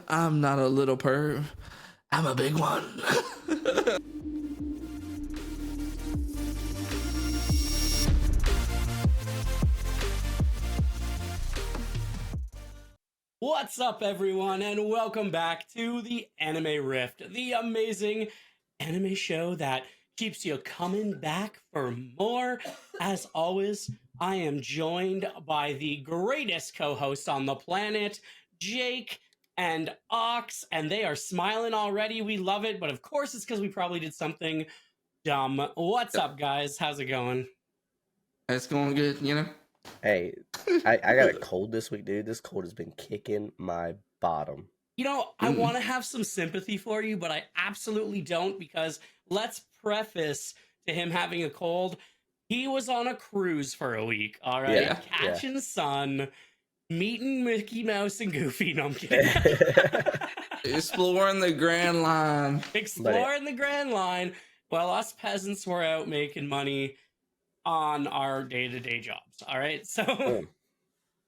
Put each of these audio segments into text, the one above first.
I'm not a little perv. I'm a big one. What's up, everyone, and welcome back to the Anime Rift, the amazing anime show that keeps you coming back for more. As always, I am joined by the greatest co-hosts on the planet, Jake and Ox, and they are smiling already. We love it, but of course it's because we probably did something dumb. What's up, guys? How's it going? It's going good, you know? Hey, I got a cold this week, dude. This cold has been kicking my bottom. You know, I want to have some sympathy for you, but I absolutely don't, because let's preface to him having a cold. He was on a cruise for a week, all right? Yeah. Catching sun, meeting Mickey Mouse and Goofy. No, I'm kidding. Exploring the Grand Line. Exploring the Grand Line while us peasants were out making money on our day-to-day jobs, all right? So,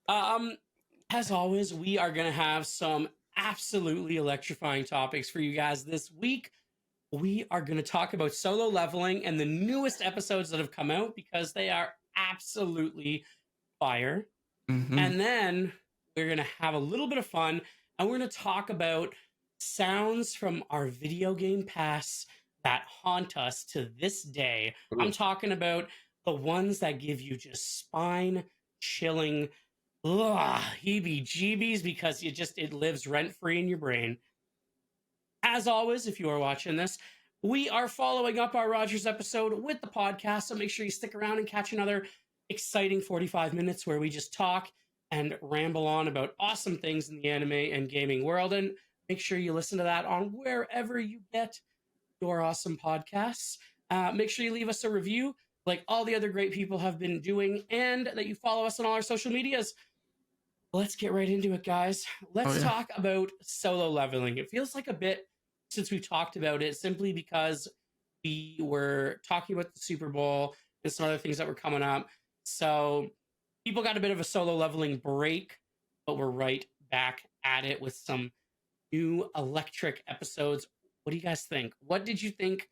as always, we are going to have some absolutely electrifying topics for you guys this week. We are going to talk about solo leveling and the newest episodes that have come out, because they are absolutely fire. And then we're going to have a little bit of fun, and we're going to talk about sounds from our video game past that haunt us to this day. I'm talking about the ones that give you just spine chilling heebie-jeebies, because it lives rent-free in your brain. As always, if you are watching this, we are following up our Rogers episode with the podcast, so make sure you stick around and catch another exciting 45 minutes where we just talk and ramble on about awesome things in the anime and gaming world. And make sure you listen to that on wherever you get your awesome podcasts. Make sure you leave us a review like all the other great people have been doing, and that you follow us on all our social medias. Let's get right into it, guys. Let's talk about solo leveling. It feels like a bit since we talked about it, simply because we were talking about the Super Bowl and some other things that were coming up. So people got a bit of a solo leveling break, but we're right back at it with some new electric episodes. What do you guys think? What did you think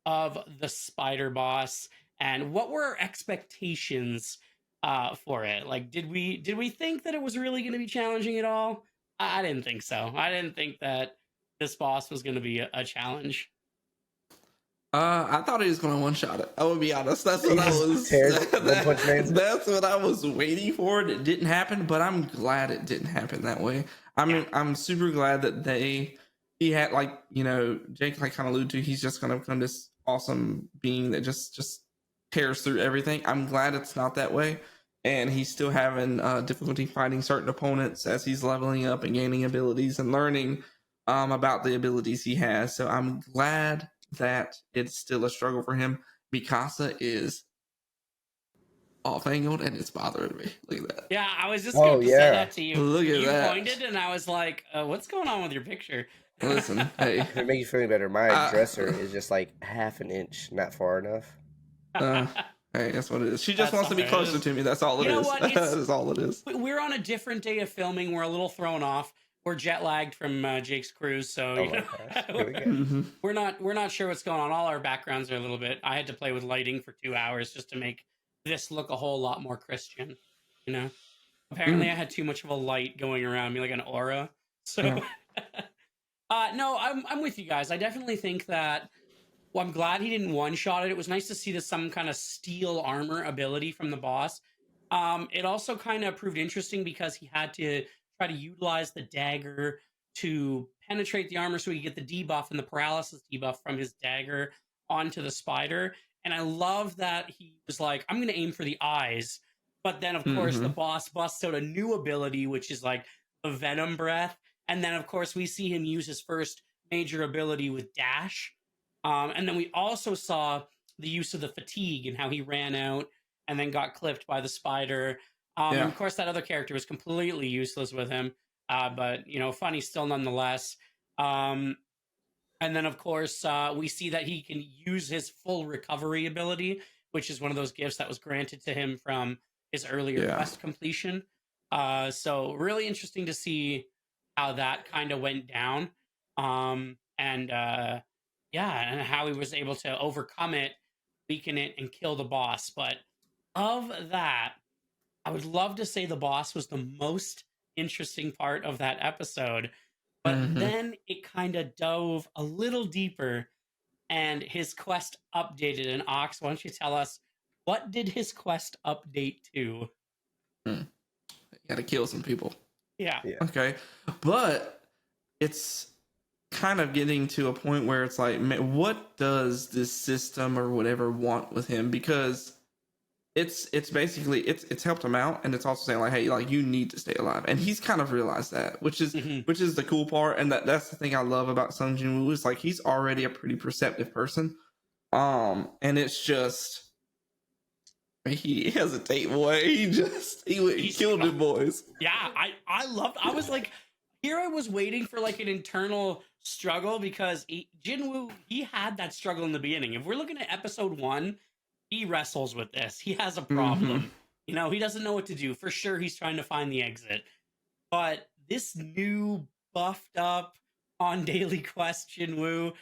of the Spider Boss, and what were our expectations for it? Like, did we think that it was really going to be challenging at all? I didn't think so. I didn't think that this boss was going to be a challenge. I thought he was going to one-shot it. I would be honest. That's what that's what I was waiting for. It didn't happen, but I'm glad it didn't happen that way. I'm super glad that he had, like, you know, Jake like kind of alluded to, he's just going to become this awesome being that just tears through everything. I'm glad it's not that way. And he's still having difficulty fighting certain opponents as he's leveling up and gaining abilities and learning about the abilities he has. So I'm glad that it's still a struggle for him. Mikasa is off-angled and it's bothering me. Look at that. Yeah, I was just going to say that to you. Look at that. You pointed and I was like, what's going on with your picture? Listen, hey. If it makes you feel better, my dresser is just like half an inch, not far enough. Hey, that's what it is. She just wants to be closer to me. That's all it is. That is all it is. We're on a different day of filming. We're a little thrown off. We're jet lagged from Jake's cruise, so we're not sure what's going on. All our backgrounds are a little bit. I had to play with lighting for 2 hours just to make this look a whole lot more Christian. You know, apparently I had too much of a light going around me, like an aura. So, no, I'm with you guys. I definitely think that. Well, I'm glad he didn't one-shot it. It was nice to see some kind of steel armor ability from the boss. It also kind of proved interesting because he had to try to utilize the dagger to penetrate the armor so he could get the debuff and the paralysis debuff from his dagger onto the spider. And I love that he was like, I'm going to aim for the eyes. But then, of course, the boss busts out a new ability, which is like the Venom Breath. And then, of course, we see him use his first major ability with Dash. And then we also saw the use of the fatigue and how he ran out and then got clipped by the spider. And of course, that other character was completely useless with him. But, you know, funny still nonetheless. And then, of course, we see that he can use his full recovery ability, which is one of those gifts that was granted to him from his earlier quest completion. So really interesting to see how that kind of went down. And and how he was able to overcome it, weaken it, and kill the boss. But of that, I would love to say the boss was the most interesting part of that episode. But then it kind of dove a little deeper and his quest updated. And Ox, why don't you tell us, what did his quest update to? You gotta kill some people. Yeah. Okay. But it's kind of getting to a point where it's like, man, what does this system or whatever want with him? Because it's basically it's helped him out, and it's also saying like, hey, like you need to stay alive, and he's kind of realized that, which is the cool part, and that's the thing I love about Sung Jin Woo is like he's already a pretty perceptive person, and it's just he hesitate, boy. He killed the boys. Yeah, I was like, here I was waiting for like an internal struggle because Jinwoo, he had that struggle in the beginning. If we're looking at episode 1, he wrestles with this. He has a problem. You know, he doesn't know what to do. For sure, he's trying to find the exit. But this new buffed up on daily quest Jinwoo,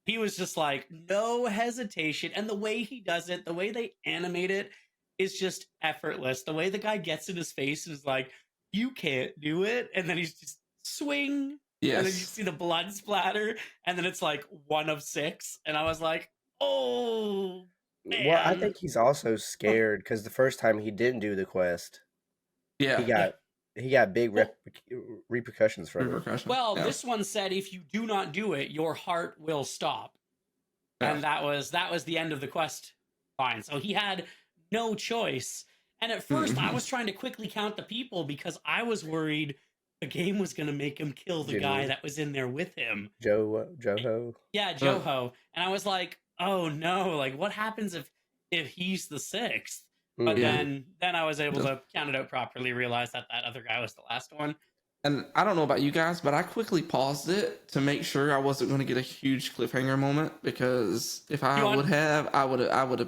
he was just like, no hesitation. And the way he does it, the way they animate it is just effortless. The way the guy gets in his face is like, you can't do it. And then he's just swing. Yes. And then you see the blood splatter. And then it's like 1 of 6. And I was like, oh, man. Well, I think he's also scared because the first time he didn't do the quest, he got big repercussions from it. Well, this one said if you do not do it, your heart will stop. Yeah. And that was the end of the quest line. So he had no choice. And at first I was trying to quickly count the people because I was worried the game was going to make him kill the guy that was in there with him. Joho. Yeah, Joho. And I was like, oh no, like what happens if he's the 6th? But then I was able to count it out properly, realize that other guy was the last one. And I don't know about you guys, but I quickly paused it to make sure I wasn't going to get a huge cliffhanger moment, because if I would have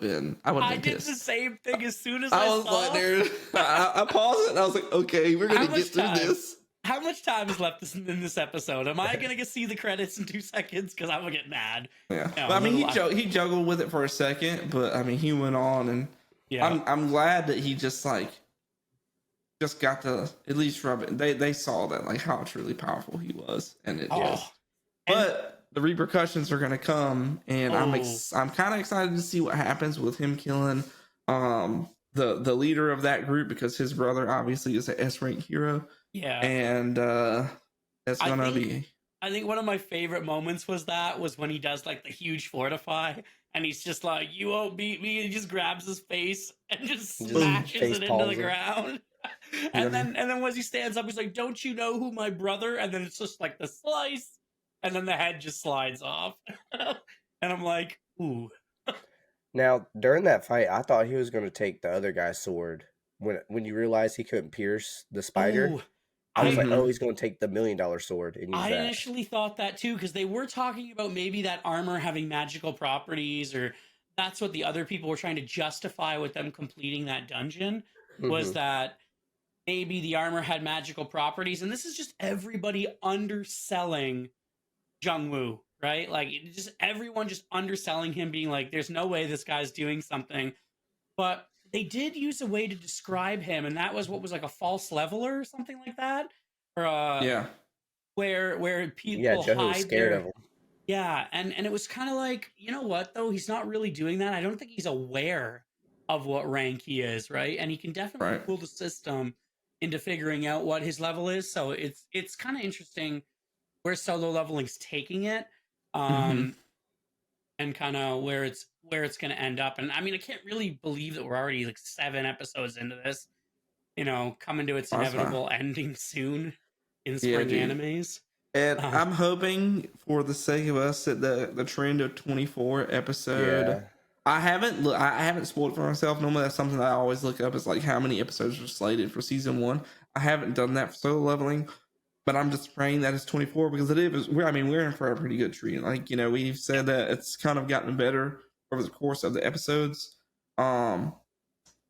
been I did pissed. the same thing as soon as I was saw. Like, dude, I paused it and I was like, okay, we're going to get through this. How much time is left in this episode? Am I going to see the credits in 2 seconds? Because I'm going to get mad. Yeah. No, but, I mean, he juggled with it for a second, but I mean, he went on, and I'm glad that he just got to at least rub it. They saw that, like, how truly powerful he was, and it just. But the repercussions are going to come, and I'm kind of excited to see what happens with him killing the leader of that group, because his brother obviously is an S-rank hero. Yeah, and that's gonna be. I think one of my favorite moments was when he does like the huge fortify, and he's just like, "You won't beat me," and he just grabs his face and just smashes it into the ground. And then once he stands up, he's like, "Don't you know who my brother?" And then it's just like the slice, and then the head just slides off. And I'm like, ooh. Now during that fight, I thought he was going to take the other guy's sword. When you realize he couldn't pierce the spider. Ooh. I was like, oh, he's going to take the $1 million sword and use that. I initially thought that too, because they were talking about maybe that armor having magical properties, or that's what the other people were trying to justify with them completing that dungeon, was that maybe the armor had magical properties. And this is just everybody underselling Jungwoo, right? Like, just everyone just underselling him, being like, there's no way this guy's doing something. But they did use a way to describe him, and that was what was like a false leveler or something like that, or where people hide scared of him. Yeah, and it was kind of like, you know what though, he's not really doing that. I don't think he's aware of what rank he is, right? And he can definitely fool the system into figuring out what his level is. So it's kind of interesting where solo leveling's taking it, and kind of where it's going to end up. And I mean, I can't really believe that we're already like 7 episodes into this, coming to its inevitable ending soon in spring animes. And I'm hoping, for the sake of us, that the trend of 24 episode. Yeah. I haven't spoiled it for myself. Normally that's something that I always look up, is like how many episodes are slated for season 1. I haven't done that for solo leveling, but I'm just praying that it's 24, because we're in for a pretty good treat. Like, we've said that it's kind of gotten better over the course of the episodes. I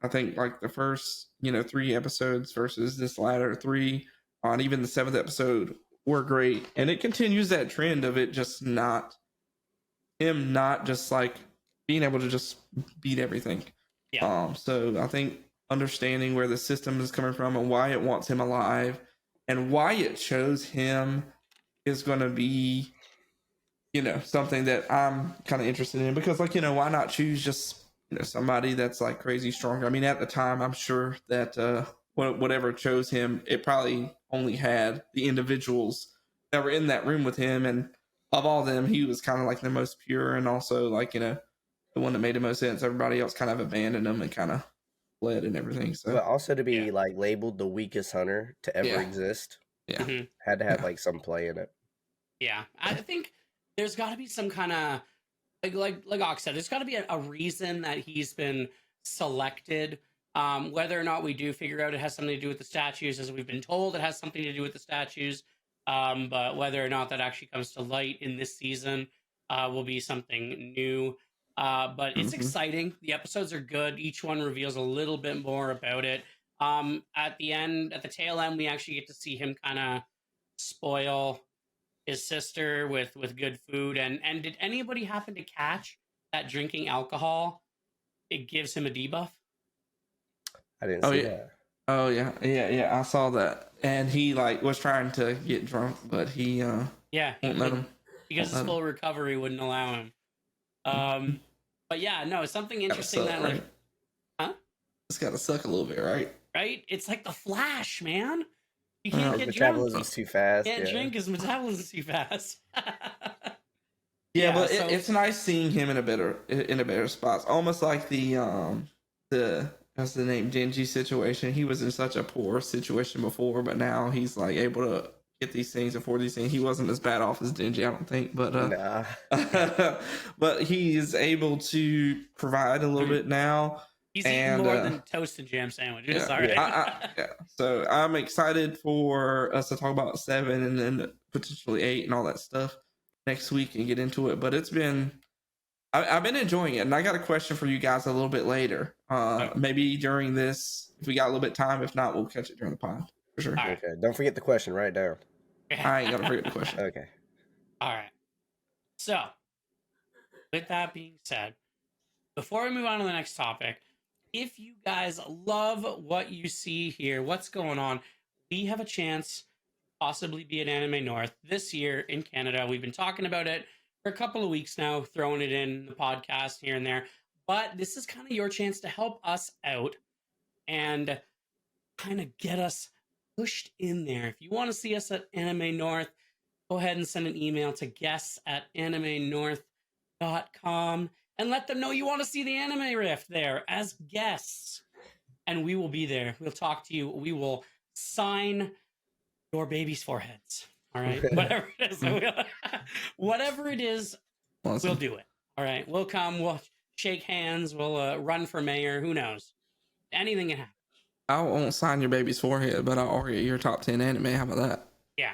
think like the first, 3 episodes versus this latter 3, and even the 7th episode were great, and it continues that trend of it just not just like being able to just beat everything. Yeah. So I think understanding where the system is coming from and why it wants him alive and why it chose him is going to be, something that I'm kind of interested in, because like, why not choose just, somebody that's like crazy stronger? I mean, at the time, I'm sure that whatever chose him, it probably only had the individuals that were in that room with him, and of all them, he was kind of like the most pure, and also like, the one that made the most sense. Everybody else kind of abandoned him and kind of fled and everything. So, but also to be like labeled the weakest hunter to ever exist, had to have like some play in it. Yeah, I think there's got to be some kind of like Ox said, there's got to be a reason that he's been selected. Whether or not we do figure out it has something to do with the statues, as we've been told, it has something to do with the statues. But whether or not that actually comes to light in this season will be something new. But it's exciting. The episodes are good. Each one reveals a little bit more about it. At the tail end, we actually get to see him kind of spoil his sister with good food. And did anybody happen to catch that drinking alcohol, it gives him a debuff? I didn't see that. Oh yeah, I saw that. And he like was trying to get drunk, but he won't let him, because his full recovery wouldn't allow him. But yeah, no, it's something interesting that like, huh? It's gotta suck a little bit, right? Right? It's like the Flash, man. You can't get metabolism's too fast. Can't drink his metabolism's too fast. But it's nice seeing him in a better spot. Almost like the what's the name, Genji situation. He was in such a poor situation before, but now he's like able to get these things, afford these things. He wasn't as bad off as Genji, I don't think, but but he's able to provide a little bit now. He's eating more than toast and jam sandwiches. So I'm excited for us to talk about 7 and then potentially 8 and all that stuff next week and get into it. But I've been enjoying it, and I got a question for you guys a little bit later. Maybe during this, if we got a little bit of time. If not, we'll catch it during the pod for sure. Right. Okay, don't forget the question. Write it down. I ain't gonna forget the question. Okay. All right. So, with that being said, before we move on to the next topic, if you guys love what you see here, what's going on, we have a chance to possibly be at Anime North this year in Canada. We've been talking about it for a couple of weeks now, throwing it in the podcast here and there. But this is kind of your chance to help us out and kind of get us pushed in there. If you want to see us at Anime North, go ahead and send an email to guests@animenorth.com and let them know you want to see the Anime Rift there as guests. And we will be there. We'll talk to you. We will sign your baby's foreheads. All right? Whatever it is. Whatever it is, awesome. We'll do it. All right? We'll come. We'll shake hands. We'll run for mayor. Who knows? Anything can happen. I won't sign your baby's forehead, but I'll argue your top 10 anime. How about that? Yeah.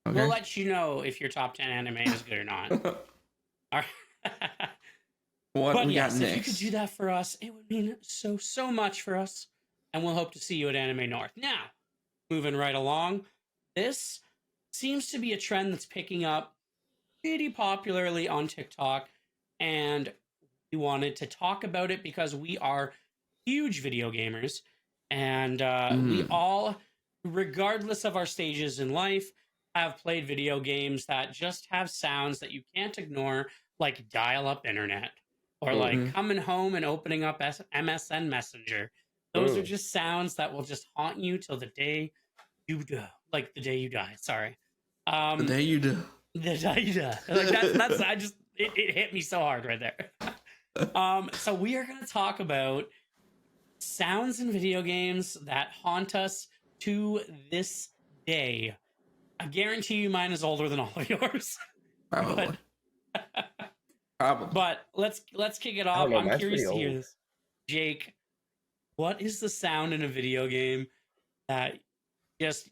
Okay. We'll let you know if your top 10 anime is good or not. All right. What we got next? If you could do that for us, it would mean so much for us. And we'll hope to see you at Anime North. Now, moving right along, this seems to be a trend that's picking up pretty popularly on TikTok. And we wanted to talk about it because we are huge video gamers. And we all, regardless of our stages in life, have played video games that just have sounds that you can't ignore, like dial-up internet. Or like coming home and opening up MSN Messenger. Those are just sounds that will just haunt you till the day you die. Like the day you die. Sorry. The day you die. The day you die. Like that's it hit me so hard right there. So we are going to talk about sounds in video games that haunt us to this day. I guarantee you mine is older than all of yours. Probably. But let's kick it off. I'm curious to hear this. Jake, what is the sound in a video game that just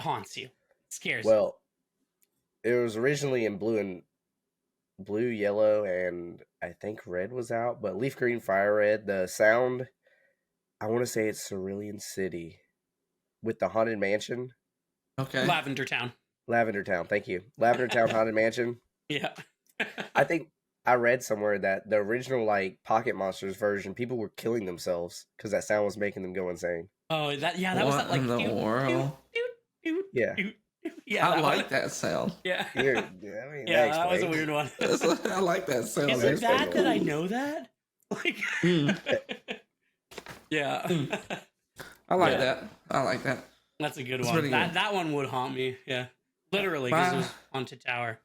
haunts you, scares you? Well, it was originally in blue, yellow, and I think red was out, but leaf green, fire red. The sound, I want to say it's Cerulean City with the Haunted Mansion. Okay. Lavender Town. Lavender Town. Thank you. Lavender Town Haunted Mansion. Yeah. I think I read somewhere that the original like Pocket Monsters version, people were killing themselves because that sound was making them go insane. Oh, that what was that like in the world? Yeah. Yeah, I like that sound. Yeah. I mean, That was a weird one. I like that sound. Is it that I know that? Like, yeah. I like that. I like that. That's a good one. That one would haunt me. Yeah, literally, because it was Haunted Tower.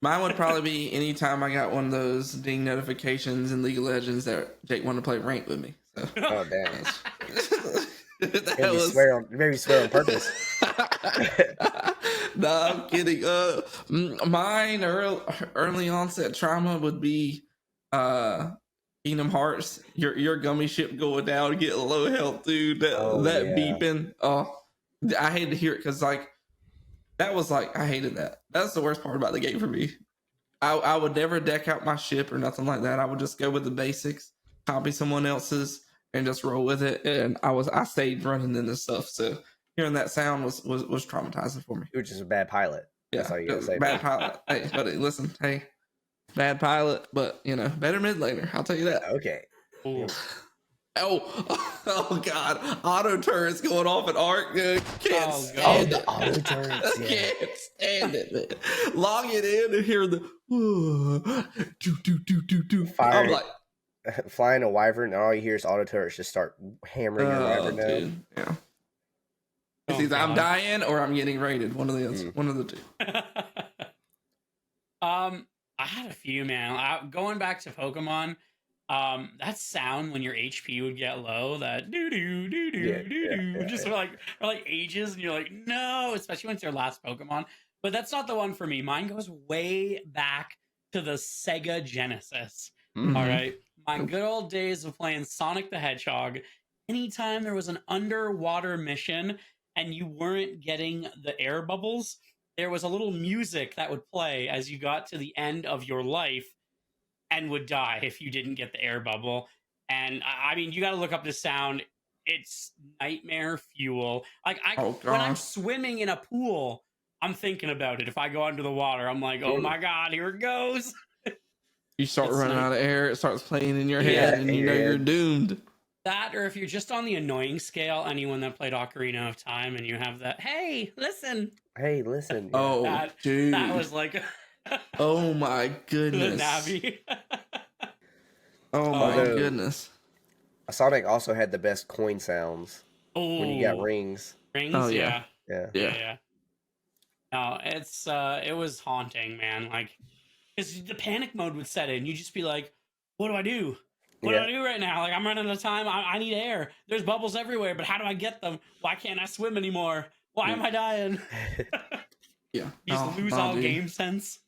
Mine would probably be anytime I got one of those ding notifications in League of Legends that Jake wanted to play ranked with me. So. Oh damn! Maybe swear on purpose. No, I'm kidding. Mine early onset trauma would be Kingdom Hearts. Your gummy ship going down, getting low health, dude. That beeping. Oh, I hate to hear it because like that was like I hated that. That's the worst part about the game for me. I would never deck out my ship or nothing like that. I would just go with the basics, copy someone else's, and just roll with it. And I stayed running into stuff. So hearing that sound was traumatizing for me. You were just a bad pilot. That's all you gotta say. Bad pilot. Hey, buddy, listen. Hey, bad pilot, but you know, better mid laner. I'll tell you that. Okay. Ooh. Oh God! Auto turrets going off at Arc. Can't stand the auto turrets. Yeah. Can't stand it, man. Log it in and hear the do. Fire. I'm like flying a wyvern, and all you hear is auto turrets just start hammering your wyvern down. Yeah. It's either I'm dying or I'm getting raided. One of the one of the two. I had a few, man. Going back to Pokemon. That sound when your HP would get low, that just for like ages, and you're like, no, especially when it's your last Pokemon. But that's not the one for me. Mine goes way back to the Sega Genesis. Mm-hmm. All right, my good old days of playing Sonic the Hedgehog. Anytime there was an underwater mission and you weren't getting the air bubbles, there was a little music that would play as you got to the end of your life. And would die if you didn't get the air bubble. And I mean, you got to look up the sound. It's nightmare fuel. Like when I'm swimming in a pool, I'm thinking about it. If I go under the water, I'm like, oh my God, here it goes. You start running out of air. It starts playing in your head, and you know you're doomed. That, or if you're just on the annoying scale, anyone that played Ocarina of Time, and you have that, hey, listen. Oh, dude, that was like. Oh my goodness. Navi. Oh my goodness. Sonic also had the best coin sounds when you got rings. Oh yeah. Yeah. No, it was haunting, man. Like, because the panic mode would set in. You'd just be like, what do I do? What do I do right now? Like, I'm running out of time. I need air. There's bubbles everywhere, but how do I get them? Why can't I swim anymore? Why am I dying? Yeah. You just lose all game sense.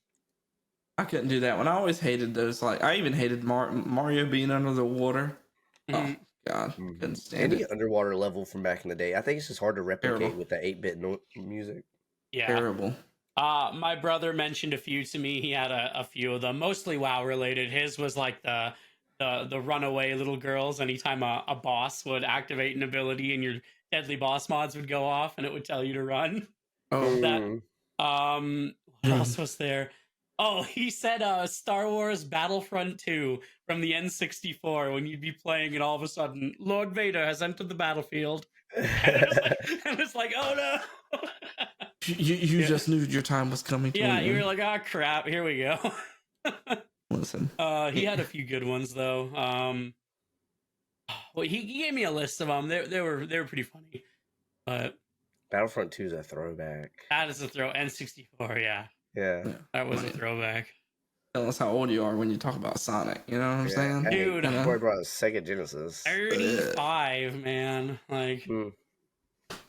I couldn't do that one. I always hated those. Like, I even hated Mario being under the water. Oh God, couldn't stand Any it. underwater level from back in the day. I think it's just hard to replicate with the 8-bit music. Yeah, terrible. My brother mentioned a few to me. He had a few of them, mostly WoW related. His was like the runaway little girls. Anytime a boss would activate an ability, and your deadly boss mods would go off, and it would tell you to run. Oh, what else was there? Oh, he said Star Wars Battlefront 2 from the N64 when you'd be playing and all of a sudden Lord Vader has entered the battlefield. And it's like, oh no. You just knew your time was coming. Yeah, you were like, oh crap, here we go. Listen. He had a few good ones though. Well, he gave me a list of them. They were pretty funny. But Battlefront 2 is a throwback. That is a throw. N64, yeah. Yeah. That was a throwback. Tell us how old you are when you talk about Sonic. You know what I'm saying? Dude. Boy brought Sega Genesis. 35, man. Like.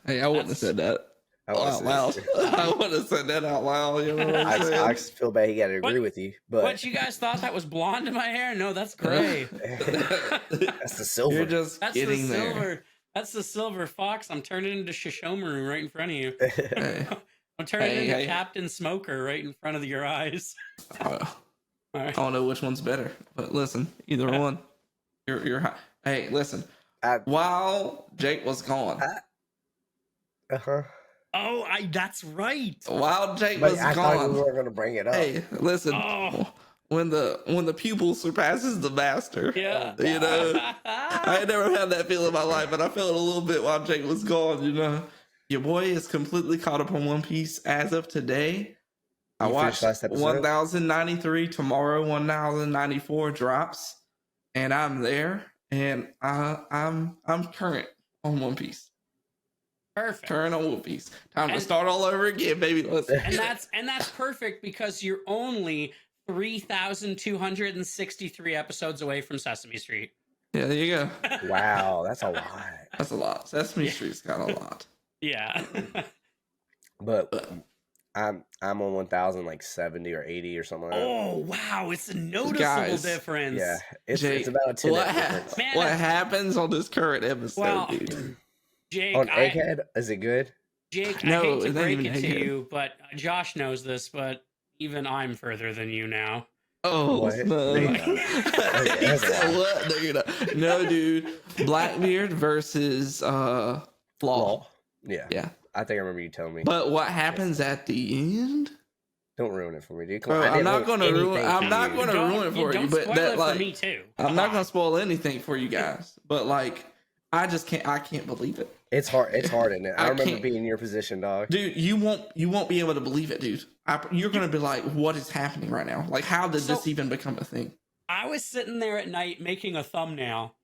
Hey, I wouldn't have said that out loud. I wouldn't have said that out loud. You know what I'm saying? I feel bad he got to agree with you. But what, you guys thought that was blonde in my hair? No, that's gray. That's the silver. You're just getting there. Silver. That's the silver fox. I'm turning into Shishomaru right in front of you. I'm turning into Captain Smoker right in front of your eyes. Right. I don't know which one's better, but listen, either one. You're. Hey, listen. While Jake was gone, Oh, that's right. While Jake was I gone, thought we weren't going to bring it up. Hey, listen. Oh. When the pupil surpasses the master, yeah, you know, I ain't never had that feeling in my life, but I felt it a little bit while Jake was gone. You know, your boy is completely caught up on One Piece as of today. I watched 1093 tomorrow. 1094 drops, and I'm there, and I'm current on One Piece. Perfect. Current on One Piece. Time to start all over again, baby. And that's perfect because you're only 3,263 episodes away from Sesame Street. Yeah, there you go. Wow, that's a lot. That's a lot. Sesame Street's got a lot. Yeah. But I'm on 1,070 or 80 or something like that. Oh wow, it's a noticeable difference. Yeah, it's about a 10 difference. Man, what happens on this current episode, dude? Jake, on Egghead, is it good? Jake, I hate to break it to you, but Josh knows this, but even I'm further than you now. Oh, what? No. What? No, dude. Blackbeard versus Flaw. Yeah. I think I remember you telling me. But what happens at the end? Don't ruin it for me, dude. I'm not going to ruin. I'm not going to ruin it for you. But that, like, for me too. I'm not going to spoil anything for you guys. But like, I just can't. I can't believe it. It's hard. It's hard, isn't it? I remember being in your position, dog. Dude, you won't be able to believe it, dude. You're gonna be like, what is happening right now? Like, how did this even become a thing? I was sitting there at night making a thumbnail,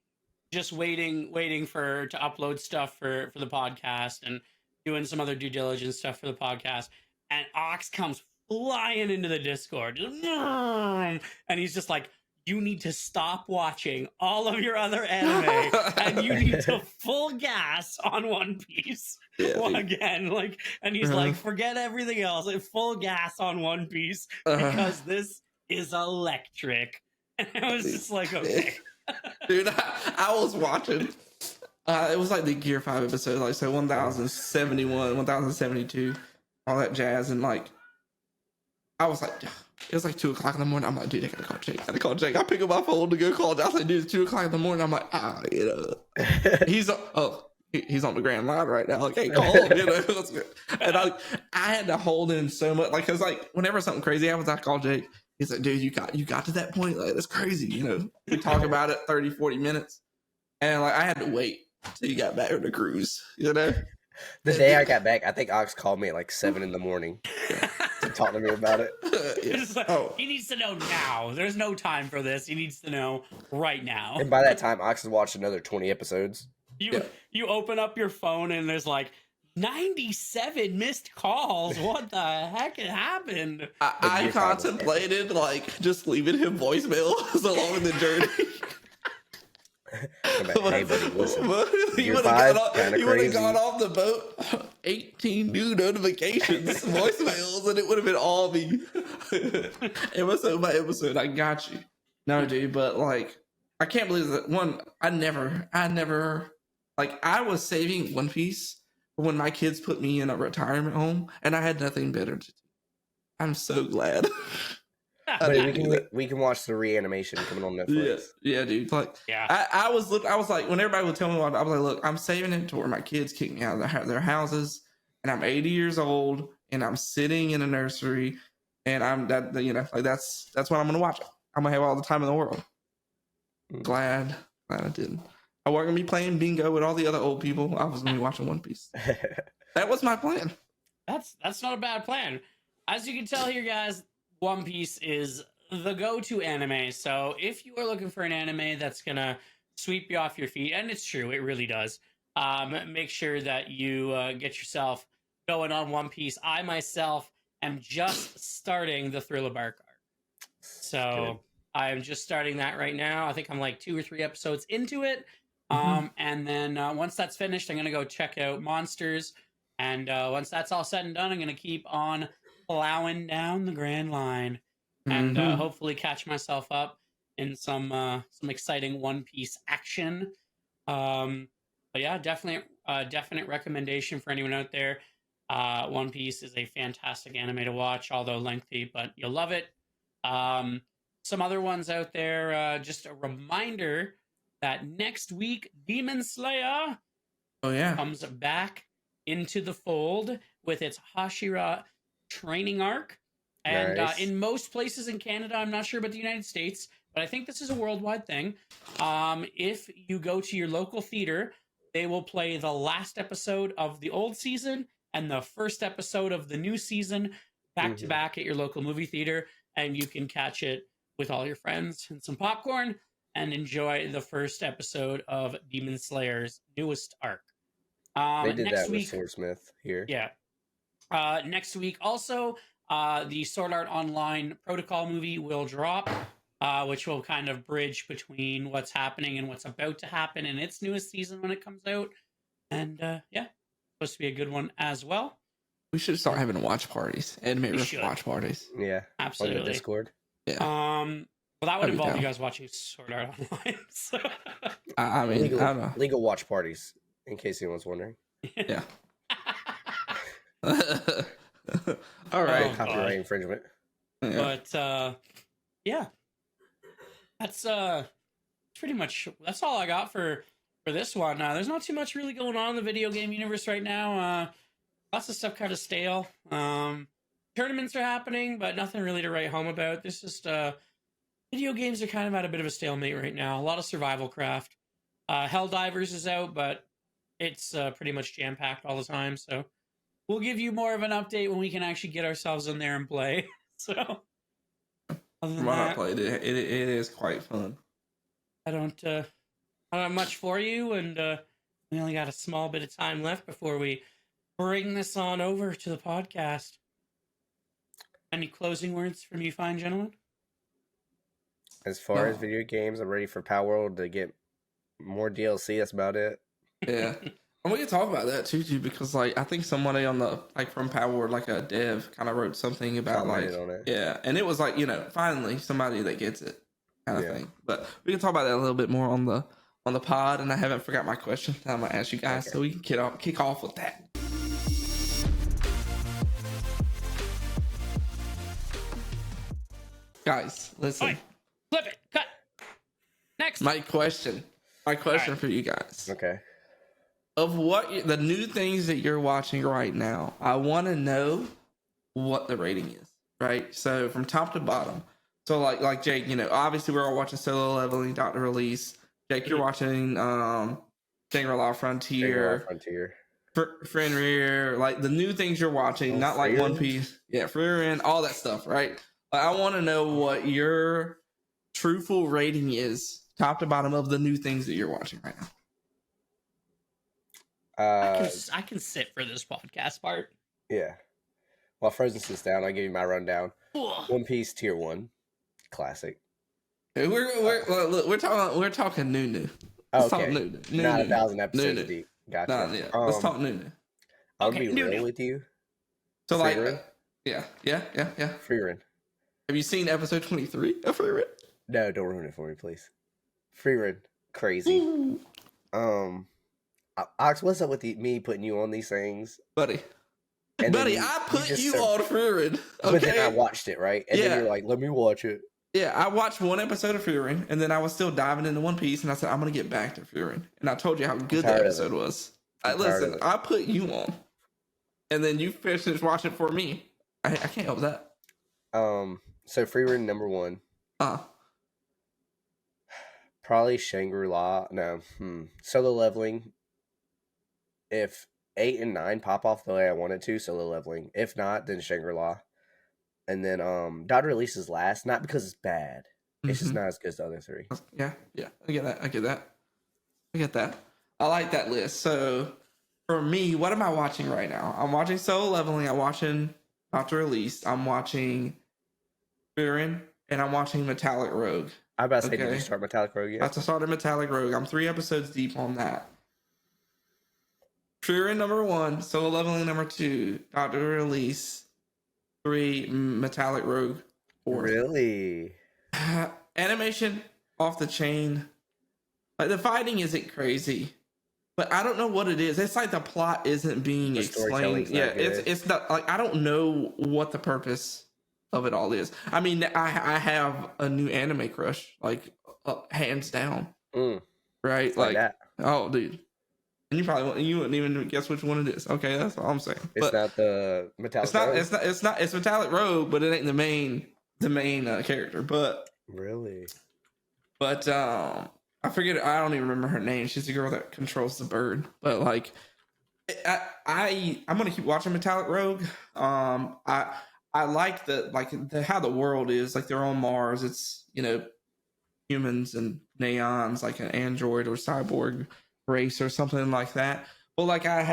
just waiting to upload stuff for the podcast and doing some other due diligence stuff for the podcast. And Ox comes flying into the Discord, and he's just like, you need to stop watching all of your other anime and you need to full gas on One Piece again. Like, and he's like, forget everything else and full gas on One Piece because this is electric. And I was just like, okay. Dude, I was watching. It was like the Gear 5 episode, like, so 1071, 1072, all that jazz. And like, I was like, it was like 2 o'clock in the morning. I'm like, dude, I gotta call Jake. I pick up my phone to go call. I was like, dude, it's 2 o'clock in the morning. I'm like, you know, he's on the Grand Line right now. Like, hey, call him, you know. And I had to hold in so much, like, cause like whenever something crazy happens, I call Jake. He's like, dude, you got to that point. Like, that's crazy, you know. We talk about it 30, 40 minutes, and like I had to wait till you got back on the cruise, you know. The day I got back, I think Ox called me at like 7 in the morning to talk to me about it. Like, he needs to know now. There's no time for this. He needs to know right now. And by that time, Ox has watched another 20 episodes. You open up your phone and there's like 97 missed calls. What the heck happened? I contemplated like just leaving him voicemails along the journey. Hey, buddy, listen. You would have gone off the boat. 18 new notifications, voicemails, and it would have been all me. Episode by episode, I got you. No, dude, but like, I can't believe that one. I never, like, I was saving One Piece for when my kids put me in a retirement home, and I had nothing better to do. I'm so glad. But we can watch the reanimation coming on Netflix. Yeah, dude. Like, I was like, when everybody would tell me what, I was like, look, I'm saving it to where my kids kick me out of their houses, and I'm 80 years old, and I'm sitting in a nursery, and I'm that, you know, like that's when I'm gonna watch it. I'm gonna have all the time in the world. Glad I didn't. I wasn't gonna be playing bingo with all the other old people. I was gonna be watching One Piece. That was my plan. That's not a bad plan. As you can tell here, guys, One Piece is the go-to anime. So if you are looking for an anime that's gonna sweep you off your feet, and it's true, it really does, make sure that you get yourself going on One Piece. I myself am just starting the Thriller Bark arc. So I'm just starting that right now. I think I'm like 2 or 3 episodes into it. And then once that's finished, I'm going to go check out Monsters. And once that's all said and done, I'm going to keep on plowing down the Grand Line and hopefully catch myself up in some exciting One Piece action. But yeah, definite recommendation for anyone out there. One Piece is a fantastic anime to watch, although lengthy, but you'll love it. Some other ones out there, just a reminder that next week, Demon Slayer comes back into the fold with its Hashira training arc. And in most places in Canada, I'm not sure about the United States, but I think this is a worldwide thing. If you go to your local theater, they will play the last episode of the old season and the first episode of the new season back to back at your local movie theater. And you can catch it with all your friends and some popcorn and enjoy the first episode of Demon Slayer's newest arc. They did that with Swordsmith here. Yeah. Next week also, the Sword Art Online Protocol movie will drop, which will kind of bridge between what's happening and what's about to happen in its newest season when it comes out. And yeah, supposed to be a good one as well. We should start having watch parties. Anime watch parties. Yeah. Absolutely. On the Discord. Yeah. Well, that would involve you guys watching Sword Art Online. So. I mean, legal, I don't know. Legal watch parties, in case anyone's wondering. Yeah. All right. Copyright infringement. Yeah. But yeah, that's pretty much that's all I got for this one. There's not too much really going on in the video game universe right now. Lots of stuff kind of stale. Tournaments are happening, but nothing really to write home about. There's just video games are kind of at a bit of a stalemate right now. A lot of survival craft. Helldivers is out, but it's pretty much jam packed all the time. So we'll give you more of an update when we can actually get ourselves in there and play. So, other than that, I played it. It is quite fun. I don't have much for you, and we only got a small bit of time left before we bring this on over to the podcast. Any closing words from you fine gentlemen? As far as video games, I'm ready for Power World to get more DLC. That's about it. Yeah. And we can talk about that too, because like I think somebody on the from Power World, like a dev, kind of wrote something about on it. Yeah, and it was like finally somebody that gets it kind of thing. But we can talk about that a little bit more on the pod. And I haven't forgot my question that I'm gonna ask you guys, so we can kick off with that. Guys, listen. Fine. Flip it. Cut. Next. My question for you guys. Okay. Of what the new things that you're watching right now, I want to know what the rating is, right? So from top to bottom. So like Jake, obviously we're all watching Solo Leveling, Dr. Elise. Jake, you're watching Shangri-La Frontier. Fenrir, like the new things you're watching, not like One Piece. Yeah, Frieren, all that stuff, right? I want to know what your truthful rating is, top to bottom, of the new things that you're watching right now. I can sit for this podcast part. Yeah. While Frozen sits down, I'll give you my rundown. One Piece Tier 1. Classic. We're talking new. Let's talk new. Not 1,000 episodes deep. Gotcha. Let's talk new. I'll be real with you. So yeah. Frieren. Have you seen episode 23 of Frieren? No, don't ruin it for me, please. Frieren. Crazy. Ooh. Ox, what's up with me putting you on these things? Buddy, I put you on Frieren. Okay? But then I watched it, right? And then you're like, let me watch it. Yeah, I watched one episode of Frieren, and then I was still diving into One Piece, and I said, I'm going to get back to Frieren. And I told you how good that episode was. Listen, I put you on, and then you finished watching for me. I can't help that. So Frieren number 1. Probably Shangri-La. No. Solo Leveling. If 8 and 9 pop off the way I wanted to, Solo Leveling. If not, then Shangri-La. And then Dr. Elise is last, not because it's bad. It's just not as good as the other 3. Yeah. I get that. I like that list. So for me, what am I watching right now? I'm watching Solo Leveling. I'm watching Dr. Elise. I'm watching Frieren, and I'm watching Metallic Rogue. I about to say, did you start Metallic Rogue yet? I have to start Metallic Rogue. I'm 3 episodes deep on that. Frieren number 1, Solo Leveling number 2, Dr. Elise 3, Metallic Rogue 4. Really? Animation off the chain. Like the fighting isn't crazy, but I don't know what it is. It's like the plot isn't being explained. Yeah, it's not like I don't know what the purpose of it all is. I mean, I have a new anime crush, like hands down. Right? Like that. Oh, dude. And you wouldn't even guess which one it is. Okay, that's all I'm saying. It's not the Metallic Rogue? It's Metallic Rogue, but it ain't the main character. But really? But I forget. I don't even remember her name. She's the girl that controls the bird. But like, I'm gonna keep watching Metallic Rogue. I like how the world is. Like they're on Mars. It's humans and neons, like an android or cyborg race or something like that. Well, like they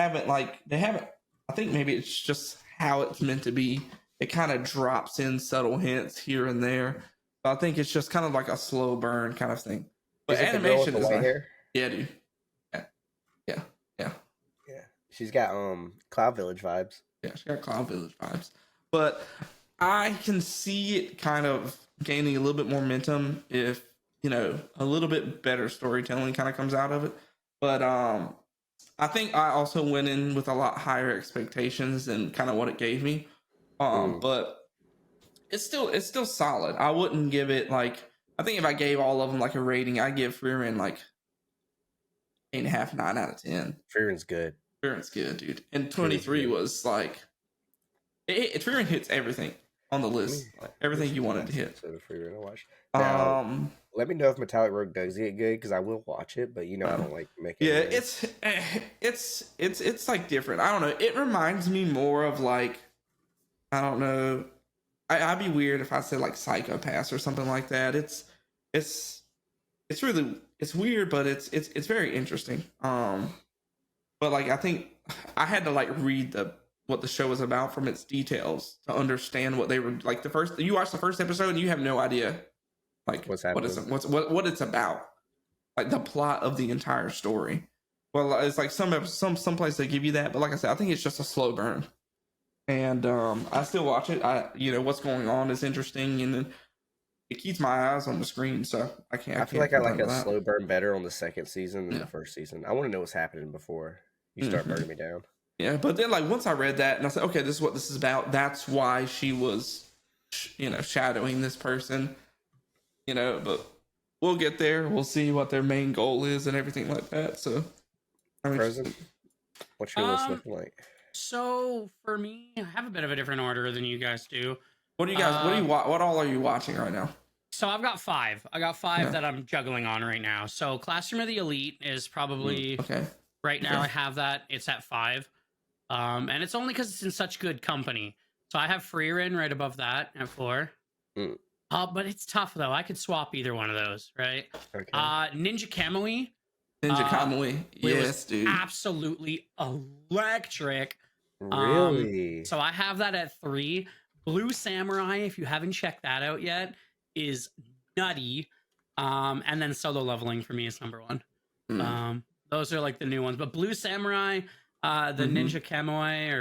haven't. I think maybe it's just how it's meant to be. It kind of drops in subtle hints here and there. I think it's just kind of like a slow burn kind of thing. But animation is like, hair? Yeah, dude. Yeah. She's got Cloud Village vibes. Yeah, she got Cloud Village vibes. But I can see it kind of gaining a little bit more momentum if a little bit better storytelling kind of comes out of it. But I think I also went in with a lot higher expectations than kind of what it gave me. But it's still solid. I wouldn't give it I think if I gave all of them like a rating, I'd give Frieren like 8.5, 9 out of 10. Frieren's good. Frieren's good, dude. And 23 was like Frieren hits everything on the list. Everything you wanted to hit. So Frieren to watch. Now, let me know if Metallic Rogue does get good because I will watch it, but I don't like making. Yeah, it's like different. I don't know. It reminds me more of like, I don't know. I'd be weird if I said like Psycho-Pass or something like that. It's weird, but it's very interesting. But like I think I had to like read what the show was about from its details to understand what they were like. You watch the first episode and you have no idea like what's happening, what it's about, like the plot of the entire story. Well, it's like some place they give you that, but like I said, I think it's just a slow burn. And I still watch it. What's going on is interesting, and then it keeps my eyes on the screen. So I feel like I like a slow burn better on the second season than the first season. I want to know what's happening before you start burning me down. Yeah, but then like once I read that and I said, okay, this is what this is about. That's why she was, shadowing this person. But we'll get there. We'll see what their main goal is and everything like that. So, Frozen, what's your list looking like? So for me, I have a bit of a different order than you guys do. What do you guys? What all are you watching right now? So I've got 5. I got 5 that I'm juggling on right now. So Classroom of the Elite is probably okay. Right now I have that. It's at 5, and it's only because it's in such good company. So I have Frieren right above that at 4. But it's tough though. I could swap either one of those, right? Okay. Ninja Kamui. Ninja Kamui, yes, dude, absolutely electric. Really? So I have that at 3. Blue Samurai, if you haven't checked that out yet, is nutty. And then Solo Leveling for me is number 1. Those are like the new ones. But Blue Samurai, the Ninja Kamui,